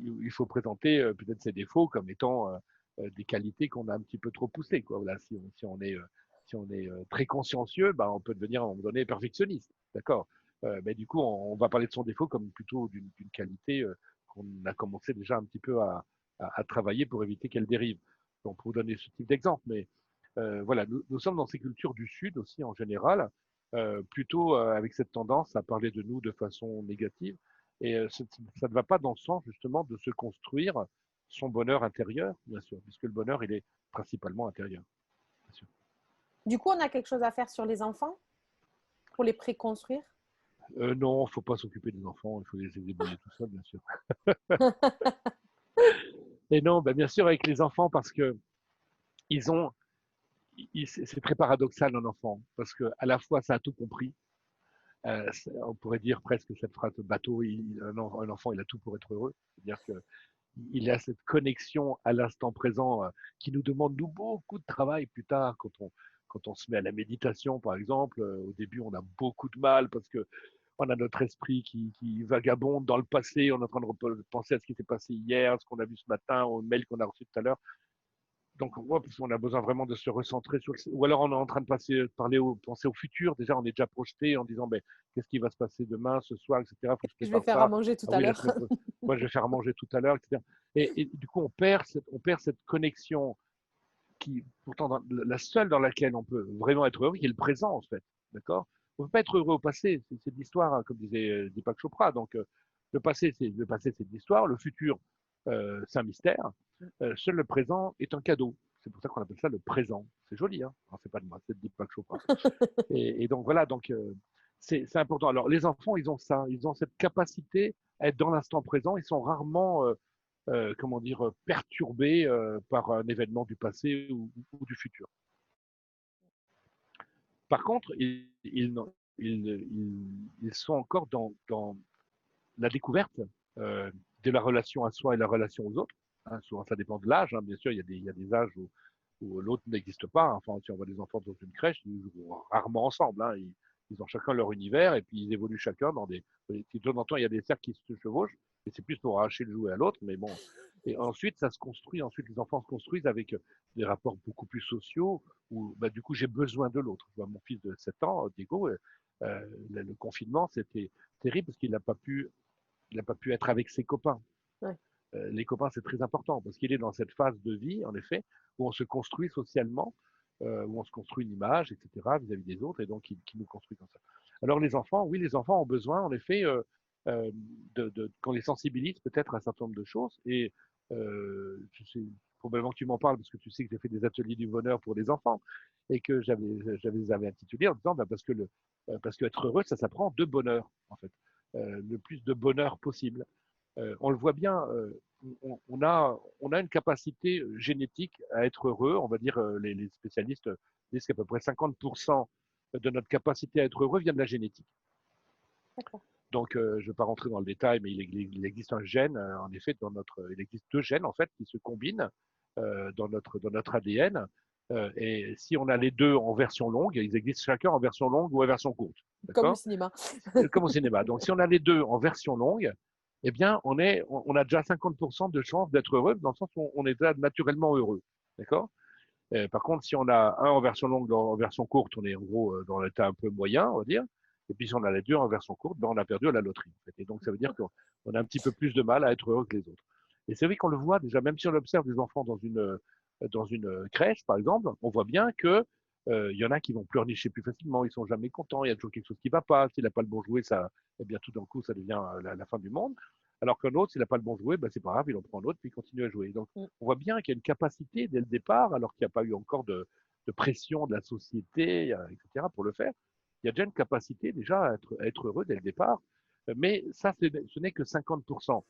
il faut présenter peut-être ses défauts comme étant des qualités qu'on a un petit peu trop poussées. Quoi. Voilà, si on est très consciencieux, bah, on peut devenir à un moment donné perfectionniste. D'accord. Mais du coup, on va parler de son défaut comme plutôt d'une qualité qu'on a commencé déjà un petit peu à travailler pour éviter qu'elle dérive. Donc, pour vous donner ce type d'exemple, mais voilà, nous sommes dans ces cultures du Sud aussi en général, plutôt avec cette tendance à parler de nous de façon négative. Et ça ne va pas dans le sens justement de se construire son bonheur intérieur, bien sûr, puisque le bonheur, il est principalement intérieur. Bien sûr. Du coup, on a quelque chose à faire sur les enfants pour les préconstruire? Non, il ne faut pas s'occuper des enfants, il faut les débrouiller tout seul, bien sûr. Et non, ben, bien sûr, avec les enfants, parce que ils ont, c'est très paradoxal un enfant, parce que à la fois ça a tout compris, on pourrait dire presque cette phrase bateau, un enfant, il a tout pour être heureux. C'est-à-dire qu'il a cette connexion à l'instant présent qui nous demande, nous, beaucoup de travail plus tard quand on se met à la méditation, par exemple. Au début, on a beaucoup de mal parce que on a notre esprit qui vagabonde dans le passé, on est en train de penser à ce qui s'est passé hier, ce qu'on a vu ce matin, au mail qu'on a reçu tout à l'heure. Donc, ouais, parce qu'on a besoin vraiment de se recentrer sur ou alors on est en train de penser au futur. Déjà, on est déjà projeté en disant, ben, qu'est-ce qui va se passer demain, ce soir, etc. Faut que je Je vais prépare faire à ça. manger tout Ah à oui, la l'heure. semaine prochaine. Moi, je vais faire à manger tout à l'heure, etc. Et du coup, on perd cette connexion qui, pourtant, la seule dans laquelle on peut vraiment être heureux, qui est le présent, en fait. D'accord? On ne peut pas être heureux au passé. C'est de l'histoire, hein, comme disait Deepak Chopra. Donc, le passé, c'est de l'histoire. Le futur, c'est un mystère. Seul le présent est un cadeau. C'est pour ça qu'on appelle ça le présent. C'est joli, hein. Alors, c'est pas de moi, c'est de Deepak Chopra. Et donc voilà, donc c'est important. Alors, les enfants, ils ont ça, ils ont cette capacité à être dans l'instant présent. Ils sont rarement, comment dire, perturbés par un événement du passé ou du futur. Par contre, ils sont encore dans la découverte de la relation à soi et la relation aux autres. Hein, souvent, ça dépend de l'âge. Hein. Bien sûr, il y a des âges où l'autre n'existe pas. Enfin, si on voit des enfants dans une crèche, ils jouent rarement ensemble. Hein. Ils ont chacun leur univers et puis ils évoluent chacun dans des. De temps en temps, il y a des cercles qui se chevauchent et c'est plus pour arracher le jouet à l'autre. Mais bon. Et ensuite, ça se construit. Ensuite, les enfants se construisent avec des rapports beaucoup plus sociaux où, bah, du coup, j'ai besoin de l'autre. Je vois mon fils de 7 ans, Diego, le confinement, c'était terrible parce qu'il n'a pas pu être avec ses copains. Ouais. Les copains, c'est très important parce qu'il est dans cette phase de vie, en effet, où on se construit socialement, où on se construit une image, etc., vis-à-vis des autres, et donc qui nous construit comme ça. Alors les enfants, oui, les enfants ont besoin, en effet, qu'on les sensibilise peut-être à un certain nombre de choses. Et je sais, probablement que tu m'en parles parce que tu sais que j'ai fait des ateliers du bonheur pour les enfants et que j'avais intitulé en disant bah, parce que être heureux, ça s'apprend de bonheur, en fait. Le plus de bonheur possible. On le voit bien, on a une capacité génétique à être heureux. On va dire, les spécialistes disent qu'à peu près 50% de notre capacité à être heureux vient de la génétique. Donc, je ne vais pas rentrer dans le détail, mais il existe un gène, en effet, il existe deux gènes en fait qui se combinent dans notre ADN. Et si on a les deux en version longue, ils existent chacun en version longue ou en version courte. Comme au D'accord? cinéma. Comme au cinéma. Donc, si on a les deux en version longue, eh bien, on a déjà 50% de chances d'être heureux, dans le sens où on est déjà naturellement heureux. D'accord? Par contre, si on a un en version longue, en version courte, on est en gros dans l'état un peu moyen, on va dire. Et puis, si on a les deux en version courte, ben, on a perdu à la loterie. En fait. Et donc, ça veut dire qu'on a un petit peu plus de mal à être heureux que les autres. Et c'est vrai qu'on le voit déjà, même si on observe des enfants dans une crèche, par exemple, on voit bien que il y en a qui vont pleurnicher plus facilement, ils sont jamais contents, il y a toujours quelque chose qui va pas. S'il n'a pas le bon jouet, ça, eh bien tout d'un coup, ça devient la fin du monde. Alors qu'un autre, s'il n'a pas le bon jouet, ben, c'est pas grave, il en prend un autre puis il continue à jouer. Donc, on voit bien qu'il y a une capacité dès le départ, alors qu'il n'y a pas eu encore de pression de la société, etc., pour le faire. Il y a déjà une capacité déjà à être heureux dès le départ. Mais ça, ce n'est que 50%.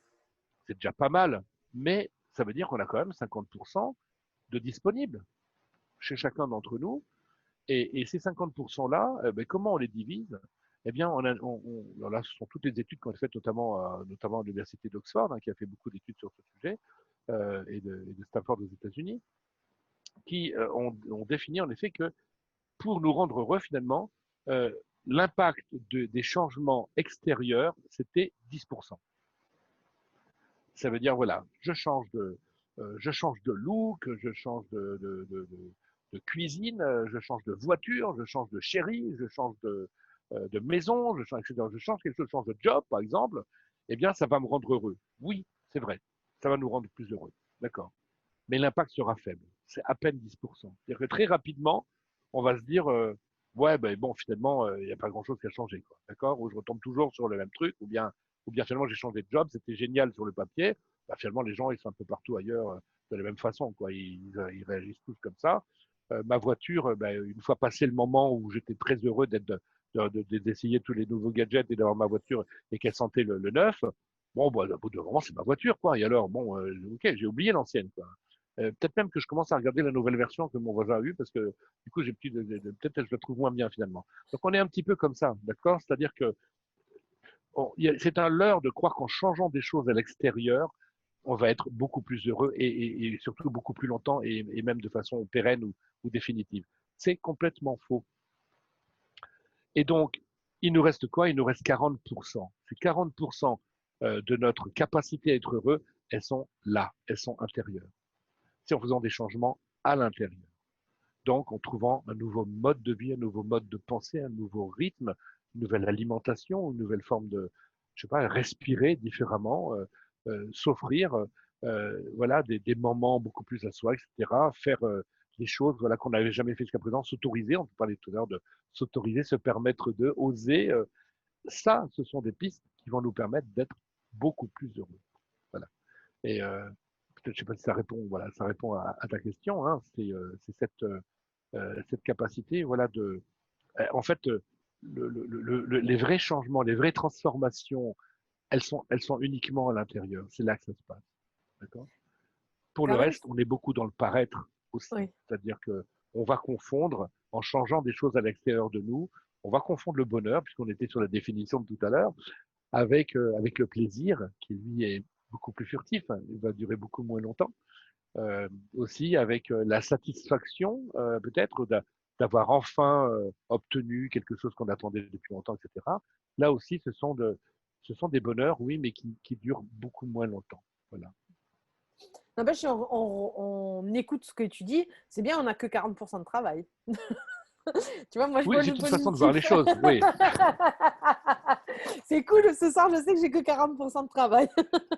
C'est déjà pas mal, mais ça veut dire qu'on a quand même 50% de disponibles chez chacun d'entre nous. Et ces 50%-là, ben, comment on les divise? Eh bien, alors là, ce sont toutes les études qui ont été faites, notamment à l'université d'Oxford, hein, qui a fait beaucoup d'études sur ce sujet, et de Stanford aux États-Unis, qui ont défini en effet que pour nous rendre heureux, finalement, euh, l'impact des changements extérieurs, c'était 10%. Ça veut dire, voilà, je change de look, je change de cuisine, je change de voiture, je change de chérie, je change de maison, etc. Je change quelque chose, je change de job, par exemple, eh bien, ça va me rendre heureux. Oui, c'est vrai, ça va nous rendre plus heureux. D'accord. Mais l'impact sera faible. C'est à peine 10%. C'est-à-dire que très rapidement, on va se dire, ouais, ben bon, finalement, il n'y a pas grand-chose qui a changé, quoi. D'accord? Ou je retombe toujours sur le même truc, ou bien finalement, j'ai changé de job, c'était génial sur le papier. Bah, finalement, les gens, ils sont un peu partout ailleurs de la même façon, quoi. Ils réagissent tous comme ça. Ma voiture, ben, une fois passé le moment où j'étais très heureux d'essayer tous les nouveaux gadgets et d'avoir ma voiture et qu'elle sentait le neuf, bon, bah, au bout d'un moment, c'est ma voiture, quoi. Et alors, bon, ok, j'ai oublié l'ancienne, quoi. Peut-être même que je commence à regarder la nouvelle version que mon voisin a eue parce que du coup, peut-être que je la trouve moins bien finalement. Donc, on est un petit peu comme ça, d'accord? C'est-à-dire que c'est un leurre de croire qu'en changeant des choses à l'extérieur, on va être beaucoup plus heureux et surtout beaucoup plus longtemps et même de façon pérenne ou définitive. C'est complètement faux. Et donc, il nous reste quoi? Il nous reste 40%. Ces 40% de notre capacité à être heureux, elles sont là, elles sont intérieures. C'est en faisant des changements à l'intérieur. Donc, en trouvant un nouveau mode de vie, un nouveau mode de pensée, un nouveau rythme, une nouvelle alimentation, une nouvelle forme de, je sais pas, respirer différemment, s'offrir, voilà, des moments beaucoup plus à soi, etc. Faire des choses, voilà, qu'on n'avait jamais fait jusqu'à présent, s'autoriser. On peut parler tout à l'heure de s'autoriser, se permettre de oser. Ça, ce sont des pistes qui vont nous permettre d'être beaucoup plus heureux. Voilà. Et peut-être, je sais pas si ça répond, voilà, ça répond à ta question. Hein, c'est cette capacité, voilà, en fait, les vrais changements, les vraies transformations, elles sont uniquement à l'intérieur. C'est là que ça se passe. D'accord. Pour le Quand même, reste, on est beaucoup dans le paraître aussi. oui. C'est-à-dire que on va confondre, en changeant des choses à l'extérieur de nous, on va confondre le bonheur, puisqu'on était sur la définition de tout à l'heure, avec le plaisir, qui lui est beaucoup plus furtif, hein, il va durer beaucoup moins longtemps. Aussi avec la satisfaction, peut-être, d'avoir enfin obtenu quelque chose qu'on attendait depuis longtemps, etc. Là aussi, ce sont des bonheurs, oui, mais qui durent beaucoup moins longtemps. Voilà. N'empêche, si on écoute ce que tu dis, c'est bien, on n'a que 40% de travail. Tu vois, moi, je Oui, vois c'est le une façon de voir les positif. choses, oui. C'est cool, ce soir, je sais que j'ai que 40% de travail.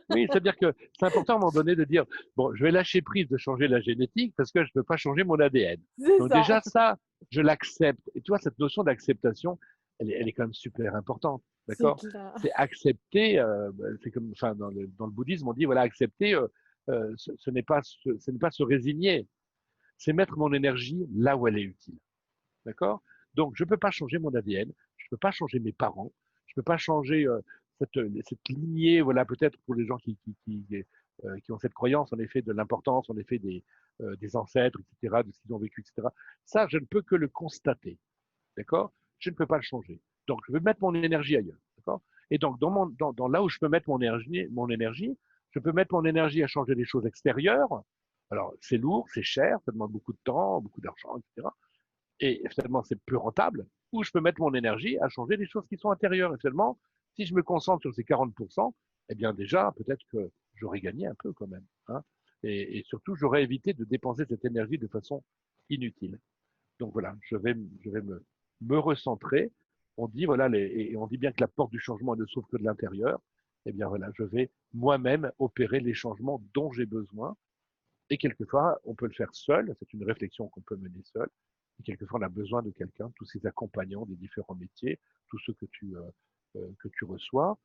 Oui, c'est-à-dire que c'est important à un moment donné de dire, bon, je vais lâcher prise de changer la génétique parce que je ne peux pas changer mon ADN. C'est Donc ça. déjà, ça, je l'accepte. Et tu vois, cette notion d'acceptation, elle est quand même super importante. C'est D'accord. clair. C'est accepter, c'est comme, enfin, dans le bouddhisme, on dit, voilà, accepter, ce n'est pas, ce n'est pas se résigner, c'est mettre mon énergie là où elle est utile. D'accord. Donc, je ne peux pas changer mon ADN, je ne peux pas changer mes parents, je ne peux pas changer cette lignée, voilà, peut-être pour les gens qui ont cette croyance, en effet, de l'importance, en effet, des ancêtres, etc., de ce qu'ils ont vécu, etc. Ça, je ne peux que le constater. D'accord. Je ne peux pas le changer. Donc, je vais mettre mon énergie ailleurs. D'accord. Et donc, dans là où je peux mettre mon énergie, je peux mettre mon énergie à changer des choses extérieures. Alors, c'est lourd, c'est cher, ça demande beaucoup de temps, beaucoup d'argent, etc. Et finalement, c'est plus rentable, ou je peux mettre mon énergie à changer des choses qui sont intérieures. Et finalement, si je me concentre sur ces 40%, eh bien déjà, peut-être que j'aurais gagné un peu quand même. Hein. Et surtout, j'aurais évité de dépenser cette énergie de façon inutile. Donc voilà, je vais me recentrer. On dit, voilà, et on dit bien que la porte du changement ne s'ouvre que de l'intérieur. Eh bien voilà, je vais moi-même opérer les changements dont j'ai besoin. Et quelquefois, on peut le faire seul. C'est une réflexion qu'on peut mener seul. Et quelquefois, on a besoin de quelqu'un, tous ces accompagnants des différents métiers, tous ceux que tu reçois.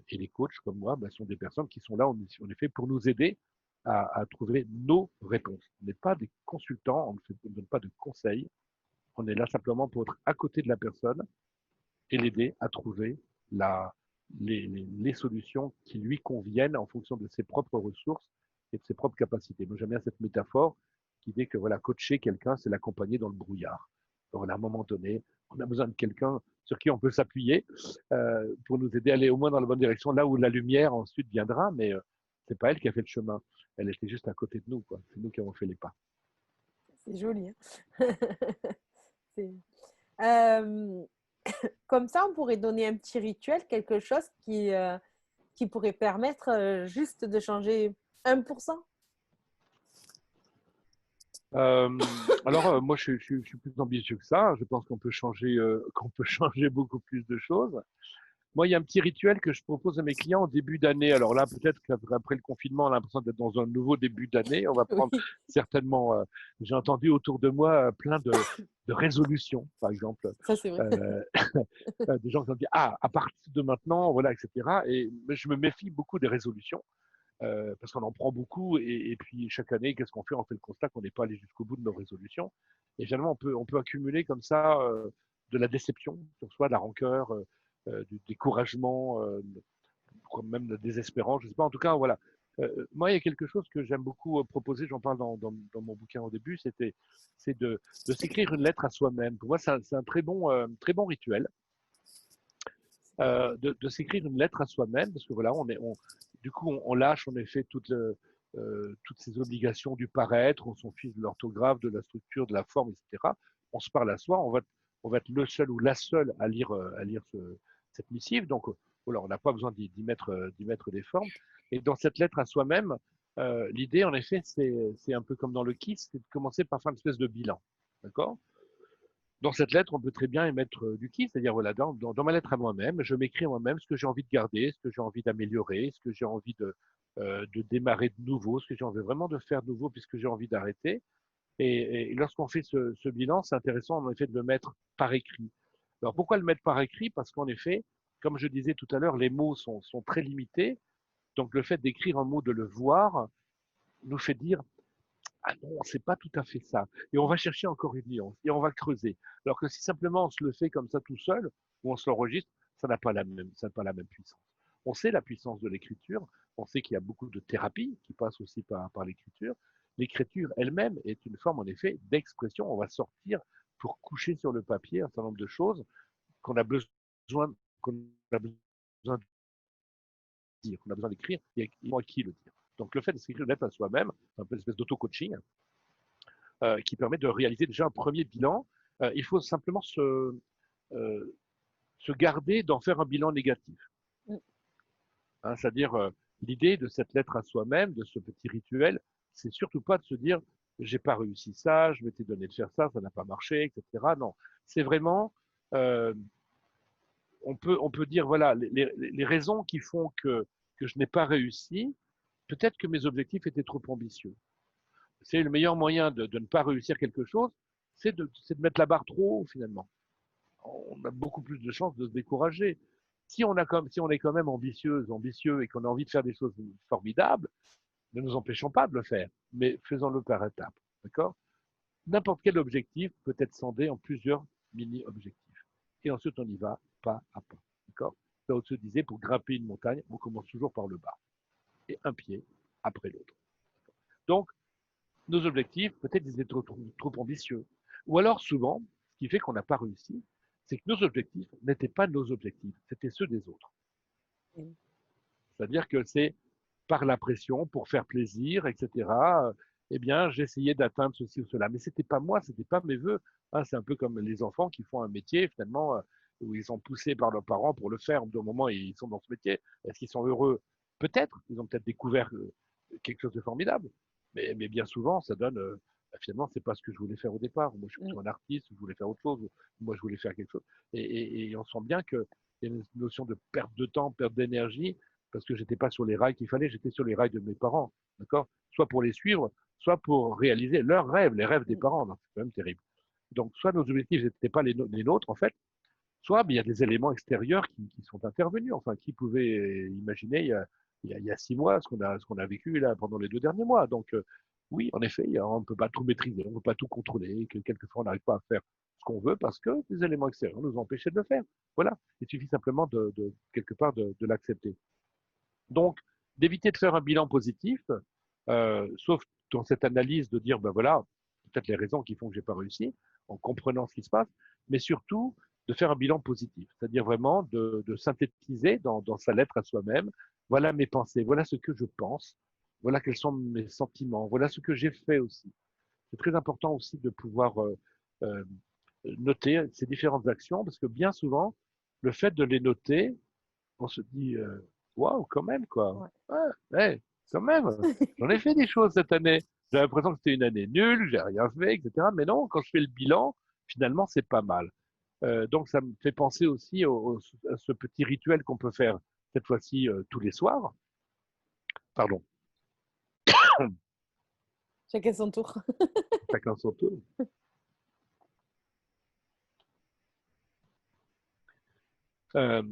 Et les coachs comme moi ben, sont des personnes qui sont là, en effet, pour nous aider à trouver nos réponses. On n'est pas des consultants, on ne donne pas de conseils. On est là simplement pour être à côté de la personne et l'aider à trouver la, les solutions qui lui conviennent en fonction de ses propres ressources et de ses propres capacités. Moi, j'aime bien cette métaphore qui dit que voilà, coacher quelqu'un, c'est l'accompagner dans le brouillard. Donc, à un moment donné, on a besoin de quelqu'un sur qui on peut s'appuyer pour nous aider à aller au moins dans la bonne direction, là où la lumière ensuite viendra, mais c'est pas elle qui a fait le chemin. Elle était juste à côté de nous, quoi. C'est nous qui avons fait les pas. C'est joli. Hein. C'est- Euh, Comme ça, on pourrait donner un petit rituel, quelque chose qui pourrait permettre juste de changer 1%. Moi, je suis plus ambitieux que ça. Je pense qu'on peut changer beaucoup plus de choses. Moi, il y a un petit rituel que je propose à mes clients au début d'année. Alors là, peut-être qu'après le confinement, on a l'impression d'être dans un nouveau début d'année. On va prendre Oui, certainement, j'ai entendu autour de moi plein de résolutions, par exemple. ça c'est vrai. Euh, des gens qui ont dit, ah, à partir de maintenant, voilà, etc. Et mais je me méfie beaucoup des résolutions parce qu'on en prend beaucoup et puis chaque année, qu'est-ce qu'on fait? On fait le constat qu'on n'est pas allé jusqu'au bout de nos résolutions. Et finalement, on peut accumuler comme ça de la déception sur soi, de la rancœur, du découragement, même de la désespérance. Je sais pas. En tout cas, voilà. Moi, il y a quelque chose que j'aime beaucoup proposer. J'en parle dans mon bouquin au début. C'est de s'écrire une lettre à soi-même. Pour moi, c'est un très bon rituel de s'écrire une lettre à soi-même, parce que voilà, du coup, on lâche en effet toutes ces obligations du paraître, on s'en fiche de l'orthographe, de la structure, de la forme, etc. On se parle à soi, on va être le seul ou la seule à lire cette missive, donc voilà, on n'a pas besoin d'y mettre des formes. Et dans cette lettre à soi-même, l'idée, en effet, c'est un peu comme dans le KISS, c'est de commencer par faire une espèce de bilan, d'accord. Dans cette lettre, on peut très bien émettre du qui, c'est-à-dire voilà, dans ma lettre à moi-même, je m'écris à moi-même ce que j'ai envie de garder, ce que j'ai envie d'améliorer, ce que j'ai envie de démarrer de nouveau, ce que j'ai envie vraiment de faire de nouveau puisque j'ai envie d'arrêter. Et lorsqu'on fait ce bilan, c'est intéressant en effet de le mettre par écrit. Alors pourquoi le mettre par écrit? Parce qu'en effet, comme je disais tout à l'heure, les mots sont très limités. Donc le fait d'écrire un mot, de le voir, nous fait dire Ah non, c'est pas tout à fait ça. Et on va chercher encore une nuance et on va creuser. Alors que si simplement on se le fait comme ça tout seul ou on se l'enregistre, ça n'a pas la même puissance. On sait la puissance de l'écriture. On sait qu'il y a beaucoup de thérapies qui passent aussi par l'écriture. L'écriture elle-même est une forme en effet d'expression. On va sortir pour coucher sur le papier un certain nombre de choses qu'on a besoin, qu'on a besoin de dire, qu'on a besoin d'écrire et à qui le dire. Donc le fait de s'écrire une lettre à soi-même, c'est un peu une espèce d'auto-coaching qui permet de réaliser déjà un premier bilan. Il faut simplement se garder d'en faire un bilan négatif. Hein, c'est-à-dire, l'idée de cette lettre à soi-même, de ce petit rituel, c'est surtout pas de se dire j'ai pas réussi ça, je m'étais donné de faire ça, ça n'a pas marché, etc. Non, c'est vraiment, euh, on peut dire voilà les raisons qui font que je n'ai pas réussi. Peut-être que mes objectifs étaient trop ambitieux. C'est le meilleur moyen de ne pas réussir quelque chose, c'est de mettre la barre trop haut finalement. On a beaucoup plus de chances de se décourager. Si on est quand même ambitieux et qu'on a envie de faire des choses formidables, ne nous empêchons pas de le faire, mais faisons-le par étapes. D'accord? N'importe quel objectif peut être scindé en plusieurs mini-objectifs. Et ensuite, on y va pas à pas. D'accord? Là, se disait, pour grimper une montagne, on commence toujours par le bas. Et un pied après l'autre. Donc, nos objectifs, peut-être ils étaient trop ambitieux. Ou alors, souvent, ce qui fait qu'on n'a pas réussi, c'est que nos objectifs n'étaient pas nos objectifs, c'était ceux des autres. C'est-à-dire que c'est par la pression, pour faire plaisir, etc. Eh bien, j'essayais d'atteindre ceci ou cela. Mais c'était pas moi, c'était pas mes voeux. Hein, c'est un peu comme les enfants qui font un métier, finalement, où ils sont poussés par leurs parents pour le faire. Au moment où ils sont dans ce métier, est-ce qu'ils sont heureux? Peut-être. Ils ont peut-être découvert quelque chose de formidable. Mais bien souvent, ça donne. Finalement, c'est pas ce que je voulais faire au départ. Moi, je suis plutôt un artiste, je voulais faire autre chose. Moi, je voulais faire quelque chose. Et on sent bien qu'il y a une notion de perte de temps, perte d'énergie, parce que j'étais pas sur les rails qu'il fallait, j'étais sur les rails de mes parents, d'accord? Soit pour les suivre, soit pour réaliser leurs rêves, les rêves des parents. Donc, c'est quand même terrible. Donc, soit nos objectifs n'étaient pas les nôtres, en fait, soit il y a des éléments extérieurs qui sont intervenus. Enfin, qui pouvaient imaginer il y a 6 mois ce qu'on a vécu là pendant les 2 derniers mois. Donc, oui, en effet, on ne peut pas tout maîtriser, on ne peut pas tout contrôler, que quelquefois on n'arrive pas à faire ce qu'on veut parce que des éléments extérieurs nous empêchaient de le faire. Voilà, il suffit simplement quelque part de l'accepter. Donc, d'éviter de faire un bilan positif, sauf dans cette analyse de dire, ben voilà, peut-être les raisons qui font que j'ai pas réussi, en comprenant ce qui se passe, mais surtout de faire un bilan positif, c'est-à-dire vraiment de synthétiser dans sa lettre à soi-même, voilà mes pensées, voilà ce que je pense, voilà quels sont mes sentiments, voilà ce que j'ai fait aussi. C'est très important aussi de pouvoir euh, noter ces différentes actions, parce que bien souvent, le fait de les noter, on se dit, waouh, quand même, quoi. Ouais. Ouais, ouais, quand même. J'en ai fait des choses cette année. J'ai l'impression que c'était une année nulle, j'ai rien fait, etc. Mais non, quand je fais le bilan, finalement, c'est pas mal. Donc, ça me fait penser aussi à ce petit rituel qu'on peut faire cette fois-ci tous les soirs. Pardon, Chacun son tour. chacun son tour. Euh,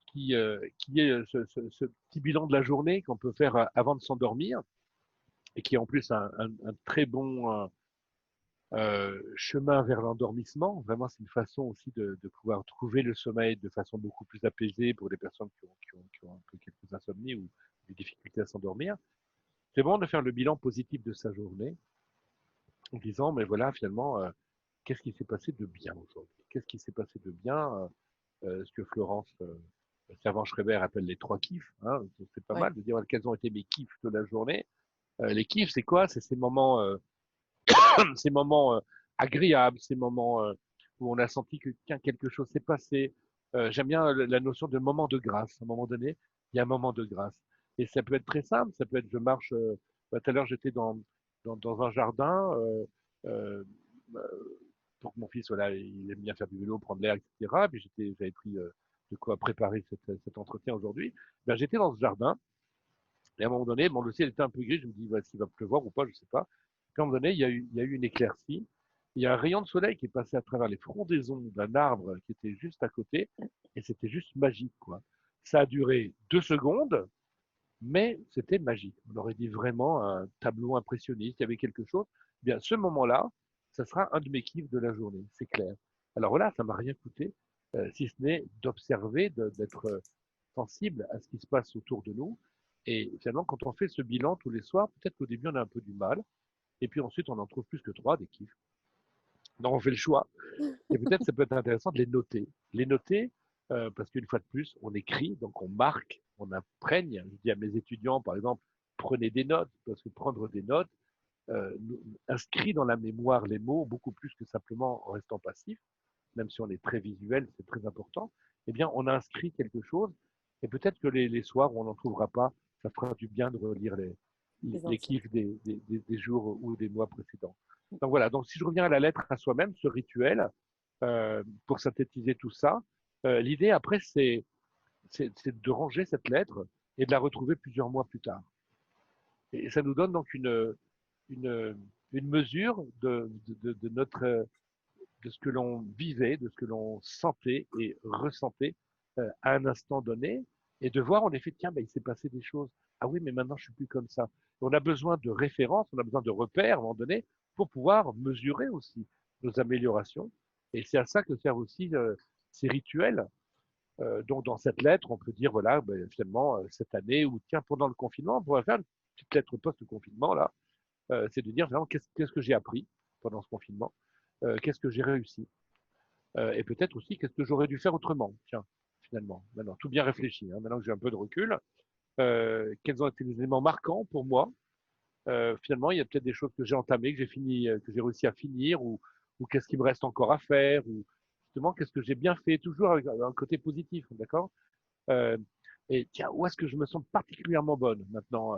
qui est ce petit bilan de la journée qu'on peut faire avant de s'endormir et qui est en plus un très bon chemin vers l'endormissement. Vraiment, c'est une façon aussi de pouvoir trouver le sommeil de façon beaucoup plus apaisée pour les personnes qui ont un peu quelques insomnies ou des difficultés à s'endormir. C'est bon de faire le bilan positif de sa journée en disant, mais voilà, finalement, qu'est-ce qui s'est passé de bien aujourd'hui? Qu'est-ce qui s'est passé de bien? Ce que Florence Servan-Schreiber appelle les 3 kiffs. Hein, c'est pas Ouais. mal de dire quels ont été mes kiffs de la journée. Les kiffs, c'est quoi? C'est ces moments agréables, ces moments où on a senti que quelque chose s'est passé. J'aime bien la notion de moment de grâce. À un moment donné, il y a un moment de grâce. Et ça peut être très simple. Ça peut être, je marche. Tout à l'heure, j'étais dans un jardin pour que mon fils, voilà, il aime bien faire du vélo, prendre l'air, etc. Puis j'avais pris de quoi préparer cet entretien aujourd'hui. Ben, j'étais dans ce jardin. Et à un moment donné, bon, le ciel était un peu gris. Je me dis, est-ce qu'il va pleuvoir ou pas? Je sais pas. Puis à un moment donné, il y a eu une éclaircie. Il y a un rayon de soleil qui est passé à travers les frondaisons d'un arbre qui était juste à côté. Et c'était juste magique, quoi. Ça a duré 2 secondes. mais c'était magique. On aurait dit vraiment un tableau impressionniste, il y avait quelque chose. Eh bien, ce moment-là, ça sera un de mes kiffs de la journée, c'est clair. Alors voilà, ça m'a rien coûté, si ce n'est d'observer, d'être sensible à ce qui se passe autour de nous. Et finalement, quand on fait ce bilan tous les soirs, peut-être qu'au début, on a un peu du mal. Et puis ensuite, on en trouve plus que trois, des kiffs. Donc, on fait le choix. Et peut-être, ça peut être intéressant de les noter. Les noter, parce qu'une fois de plus, on écrit, donc on marque, on imprègne. Je dis à mes étudiants, par exemple, prenez des notes, parce que prendre des notes inscrit dans la mémoire les mots beaucoup plus que simplement en restant passif, même si on est très visuel, c'est très important. Eh bien, on a inscrit quelque chose, et peut-être que les soirs où on n'en trouvera pas, ça fera du bien de relire Les les anciens. kiffs des jours ou des mois précédents. Donc voilà, donc si je reviens à la lettre à soi-même, ce rituel, pour synthétiser tout ça, l'idée après, c'est de ranger cette lettre et de la retrouver plusieurs mois plus tard. Et ça nous donne donc une, une mesure de notre, de ce que l'on vivait, de ce que l'on sentait et ressentait à un instant donné, et de voir en effet, tiens, ben, il s'est passé des choses. Ah oui, mais maintenant je suis plus comme ça. Et on a besoin de références, on a besoin de repères à un moment donné pour pouvoir mesurer aussi nos améliorations. Et c'est à ça que servent aussi ces rituels. Donc dans cette lettre, on peut dire, voilà, ben, finalement, cette année, ou tiens, pendant le confinement, on pourrait faire une petite lettre post-confinement, là, c'est de dire, finalement, qu'est-ce que j'ai appris pendant ce confinement, qu'est-ce que j'ai réussi, et peut-être aussi qu'est-ce que j'aurais dû faire autrement, tiens, finalement, maintenant, tout bien réfléchi, hein, maintenant que j'ai un peu de recul, quels ont été les éléments marquants pour moi, finalement, il y a peut-être des choses que j'ai entamées, que j'ai fini, que j'ai réussi à finir, ou qu'est-ce qui me reste encore à faire, ou justement, qu'est-ce que j'ai bien fait, toujours avec un côté positif, d'accord. euh, et tiens, où est-ce que je me sens particulièrement bonne maintenant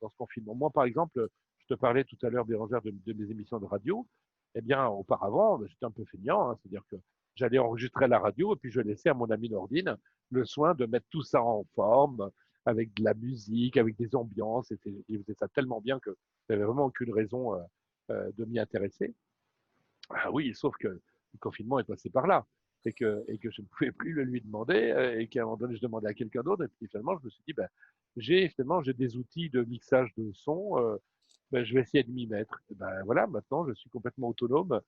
dans ce confinement? Moi, par exemple, je te parlais tout à l'heure, Bérangère, de mes émissions de radio. Eh bien, auparavant, j'étais un peu feignant, hein, c'est-à-dire que j'allais enregistrer à la radio et puis je laissais à mon ami Nordine le soin de mettre tout ça en forme, avec de la musique, avec des ambiances. Il faisait ça tellement bien que j'avais vraiment aucune raison de m'y intéresser. Ah oui, sauf que le confinement est passé par là et que je ne pouvais plus le lui demander et qu'à un moment donné, je demandais à quelqu'un d'autre. Et puis finalement, je me suis dit, ben, j'ai des outils de mixage de son, ben, je vais essayer de m'y mettre. Et ben, voilà, maintenant, je suis complètement autonome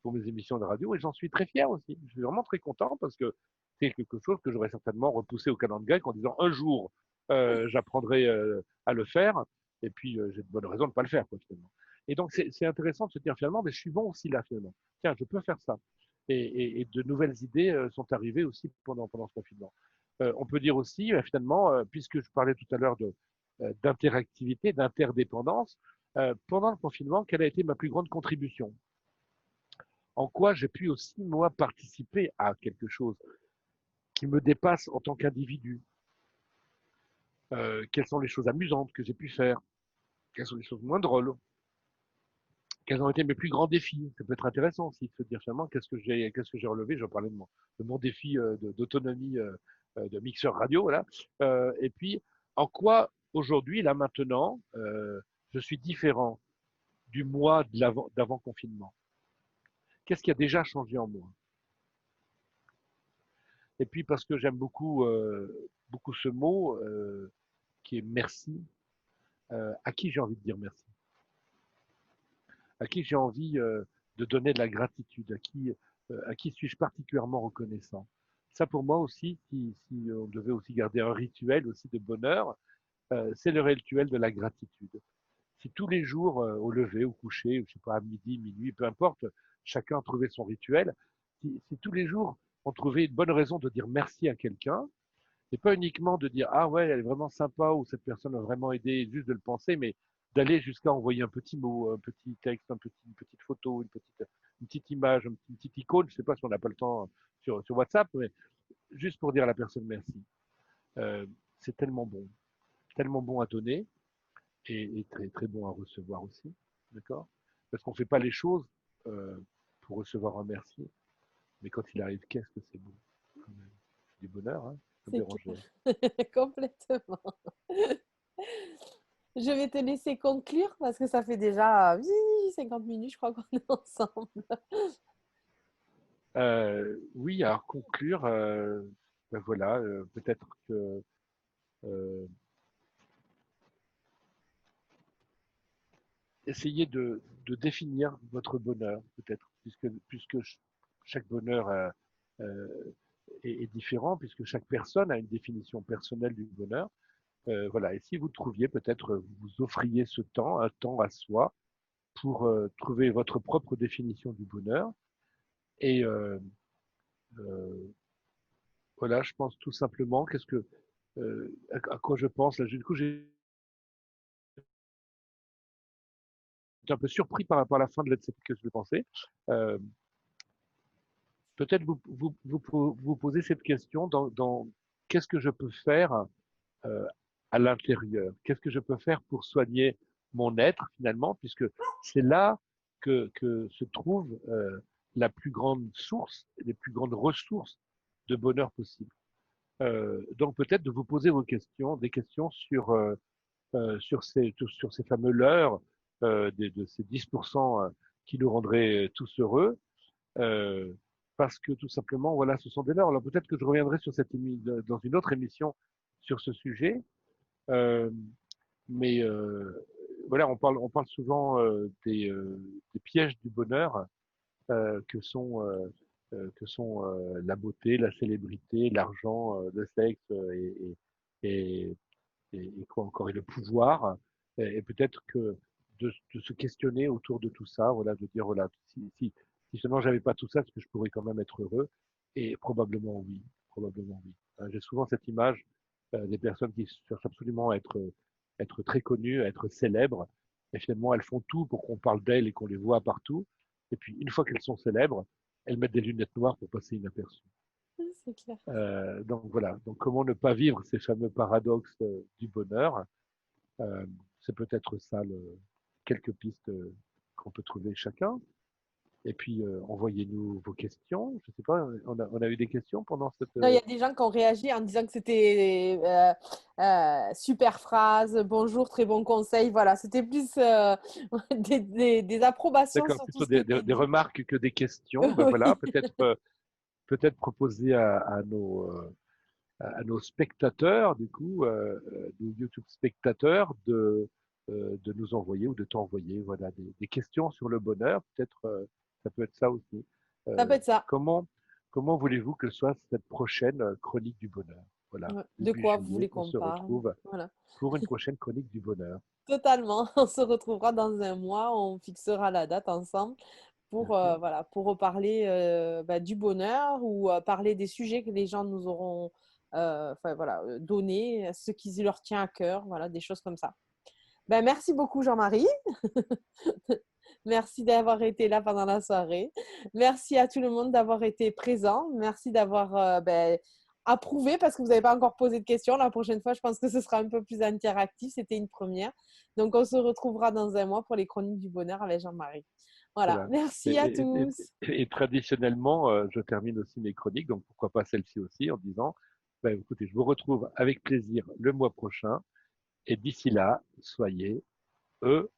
pour mes émissions de radio et j'en suis très fier aussi. Je suis vraiment très content parce que c'est quelque chose que j'aurais certainement repoussé au calendrier grec en disant un jour, j'apprendrai à le faire et puis j'ai de bonnes raisons de ne pas le faire, quoi, finalement. Et donc, c'est intéressant de se dire finalement, mais je suis bon aussi là, finalement. Tiens, je peux faire ça. Et de nouvelles idées sont arrivées aussi pendant ce confinement. On peut dire aussi, finalement, puisque je parlais tout à l'heure d'interactivité, d'interdépendance, pendant le confinement, quelle a été ma plus grande contribution? En quoi j'ai pu aussi, moi, participer à quelque chose qui me dépasse en tant qu'individu? Quelles sont les choses amusantes que j'ai pu faire? Quelles sont les choses moins drôles? Quels ont été mes plus grands défis? Ça peut être intéressant aussi de se dire finalement qu'est-ce que j'ai relevé. Je parlais de mon défi d'autonomie de mixeur radio, voilà. Et puis en quoi aujourd'hui, là maintenant, je suis différent du mois d'avant confinement. Qu'est-ce qui a déjà changé en moi? Et puis parce que j'aime beaucoup ce mot qui est merci. À qui j'ai envie de dire merci? À qui j'ai envie de donner de la gratitude, à qui suis-je particulièrement reconnaissant. Ça pour moi aussi, si on devait aussi garder un rituel aussi de bonheur, c'est le rituel de la gratitude. Si tous les jours, au lever, au coucher, je sais pas, à midi, minuit, peu importe, chacun trouvait son rituel, si tous les jours on trouvait une bonne raison de dire merci à quelqu'un, et pas uniquement de dire ah ouais, elle est vraiment sympa ou cette personne a vraiment aidé, juste de le penser, mais d'aller jusqu'à envoyer un petit mot, un petit texte, une petite photo, une petite image, une petite icône, je sais pas si on n'a pas le temps sur WhatsApp, mais juste pour dire à la personne merci. Euh, c'est tellement bon à donner et très très bon à recevoir aussi, d'accord? Parce qu'on fait pas les choses euh, pour recevoir un merci, mais quand il arrive, qu'est-ce que c'est beau, quand même. Du bonheur, hein, comme C'est clair. Bérangère. Complètement. Je vais te laisser conclure parce que ça fait déjà 50 minutes, je crois qu'on est ensemble. Oui, à conclure, ben voilà, peut-être que euh, essayez de définir votre bonheur, peut-être, puisque chaque bonheur est différent, puisque chaque personne a une définition personnelle du bonheur. Voilà. Et si vous trouviez, peut-être, vous offriez ce temps, un temps à soi, pour trouver votre propre définition du bonheur. Et euh, voilà, je pense tout simplement, à quoi je pense là. Du coup, j'ai été un peu surpris par rapport à la fin de cette que je pensais. Euh, Peut-être vous posez cette question dans qu'est-ce que je peux faire euh, à l'intérieur? Qu'est-ce que je peux faire pour soigner mon être finalement, puisque c'est là que se trouve la plus grande source, les plus grandes ressources de bonheur possible. Donc peut-être de vous poser des questions sur ces fameux leurres de ces 10% qui nous rendraient tous heureux, euh, parce que tout simplement, voilà, ce sont des leurres. Alors peut-être que je reviendrai dans une autre émission sur ce sujet, euh, mais voilà, on parle souvent des pièges du bonheur que sont la beauté, la célébrité, l'argent, le sexe et, et quoi encore, et le pouvoir. Et peut-être que de se questionner autour de tout ça, voilà, de dire, voilà, si seulement j'avais pas tout ça, est-ce que je pourrais quand même être heureux? Et probablement oui, probablement oui. J'ai souvent cette image des personnes qui cherchent absolument être très connues, à être célèbres, et finalement elles font tout pour qu'on parle d'elles et qu'on les voit partout. Et puis une fois qu'elles sont célèbres, elles mettent des lunettes noires pour passer inaperçues. C'est clair. Donc voilà. Donc comment ne pas vivre ces fameux paradoxes du bonheur? Euh, c'est peut-être ça quelques pistes qu'on peut trouver chacun. Et puis envoyez-nous vos questions. Je sais pas, on a eu des questions pendant cette. Non, il y a des gens qui ont réagi en disant que c'était super phrase, bonjour, très bon conseil. Voilà, c'était plus des approbations D'accord, sur tout plutôt ce qui était des dit. remarques que des questions. Ben voilà, Oui. peut-être proposer à nos spectateurs, du coup, nos YouTube spectateurs, de nous envoyer ou de t'envoyer, voilà, des questions sur le bonheur. Peut-être, ça peut être ça aussi. Ça peut Euh, être ça. comment, comment voulez-vous que soit cette prochaine chronique du bonheur? Voilà, Ouais. De début quoi vous juillet, voulez on qu'on se parle? retrouve Voilà. pour une prochaine chronique du bonheur. Totalement. On se retrouvera dans un mois. On fixera la date ensemble pour, D'accord. voilà, pour reparler du bonheur ou parler des sujets que les gens nous auront enfin, voilà, donnés, ce qui leur tient à cœur, voilà, des choses comme ça. Ben, merci beaucoup, Jean-Marie. Merci d'avoir été là pendant la soirée. Merci à tout le monde d'avoir été présent. Merci d'avoir approuvé parce que vous n'avez pas encore posé de questions. La prochaine fois, je pense que ce sera un peu plus interactif. C'était une première. Donc, on se retrouvera dans un mois pour les chroniques du bonheur avec Jean-Marie. Voilà. Voilà. Merci à tous. Et traditionnellement, je termine aussi mes chroniques, donc pourquoi pas celle-ci aussi, en disant, ben, écoutez, je vous retrouve avec plaisir le mois prochain, et d'ici là, soyez heureux.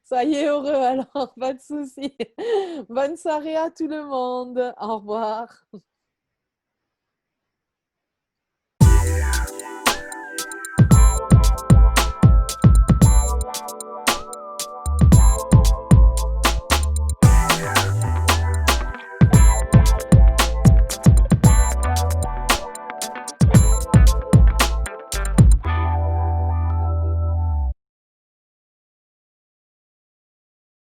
Soyez heureux alors, pas de souci. Bonne soirée à tout le monde. Au revoir.